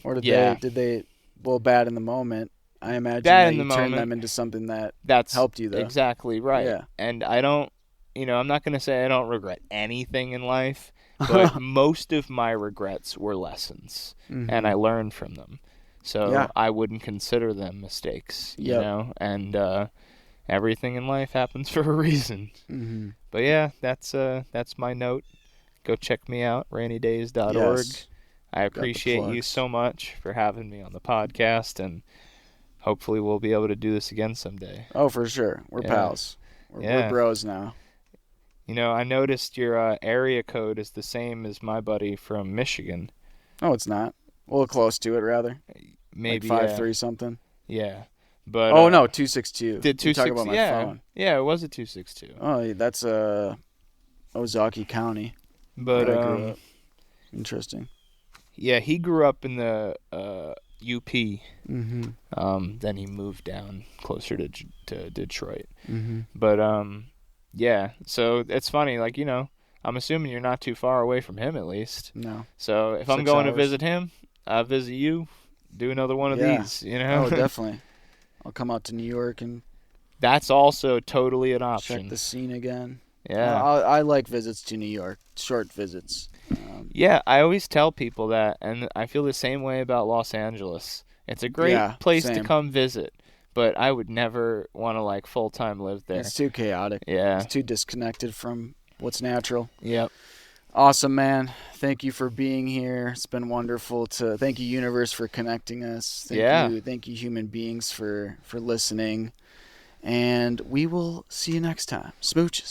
[SPEAKER 1] Or
[SPEAKER 2] Yeah,
[SPEAKER 1] did they well, bad in the moment? I imagine
[SPEAKER 2] bad
[SPEAKER 1] that
[SPEAKER 2] in
[SPEAKER 1] you
[SPEAKER 2] the
[SPEAKER 1] turned
[SPEAKER 2] moment.
[SPEAKER 1] them into something that
[SPEAKER 2] That's
[SPEAKER 1] helped you though.
[SPEAKER 2] exactly right.
[SPEAKER 1] Yeah.
[SPEAKER 2] And I don't, I'm not going to say I don't regret anything in life, but most of my regrets were lessons, and I learned from them. So
[SPEAKER 1] Yeah.
[SPEAKER 2] I wouldn't consider them mistakes,
[SPEAKER 1] Yep.
[SPEAKER 2] and everything in life happens for a reason.
[SPEAKER 1] Mm-hmm.
[SPEAKER 2] But yeah, that's my note. Go check me out, rainydays.org.
[SPEAKER 1] Yes.
[SPEAKER 2] I
[SPEAKER 1] Got the
[SPEAKER 2] appreciate you
[SPEAKER 1] plugs.
[SPEAKER 2] so much for having me on the podcast, and hopefully we'll be able to do this again someday.
[SPEAKER 1] Oh, for sure. We're pals. We're bros now.
[SPEAKER 2] I noticed your area code is the same as my buddy from Michigan.
[SPEAKER 1] Oh, it's not. A little close to it, rather.
[SPEAKER 2] Maybe
[SPEAKER 1] like 5'3" something.
[SPEAKER 2] Yeah, but
[SPEAKER 1] Oh no, 262.
[SPEAKER 2] Did
[SPEAKER 1] You're talking about my phone?
[SPEAKER 2] Yeah, it was a 262.
[SPEAKER 1] Oh, that's Ozaukee County.
[SPEAKER 2] But
[SPEAKER 1] where I grew up. Interesting.
[SPEAKER 2] Yeah, he grew up in the UP.
[SPEAKER 1] Mm-hmm.
[SPEAKER 2] Then he moved down closer to Detroit.
[SPEAKER 1] Mm-hmm.
[SPEAKER 2] But yeah. So it's funny, like I'm assuming you're not too far away from him, at least.
[SPEAKER 1] No.
[SPEAKER 2] So if
[SPEAKER 1] 6
[SPEAKER 2] I'm going
[SPEAKER 1] hours.
[SPEAKER 2] to visit him, I'll visit you. Do another one of these.
[SPEAKER 1] Oh, definitely. I'll come out to New York and
[SPEAKER 2] That's also totally an option.
[SPEAKER 1] check the scene again.
[SPEAKER 2] Yeah.
[SPEAKER 1] I like visits to New York, short visits.
[SPEAKER 2] Yeah, I always tell people that, and I feel the same way about Los Angeles. It's a great place to
[SPEAKER 1] same.
[SPEAKER 2] come visit, but I would never want to like full-time live there.
[SPEAKER 1] It's too chaotic.
[SPEAKER 2] Yeah.
[SPEAKER 1] It's too disconnected from what's natural.
[SPEAKER 2] Yep.
[SPEAKER 1] Awesome, man. Thank you for being here. It's been wonderful to thank you, universe, for connecting us. Thank you, human beings, for listening. And we will see you next time. Smooches.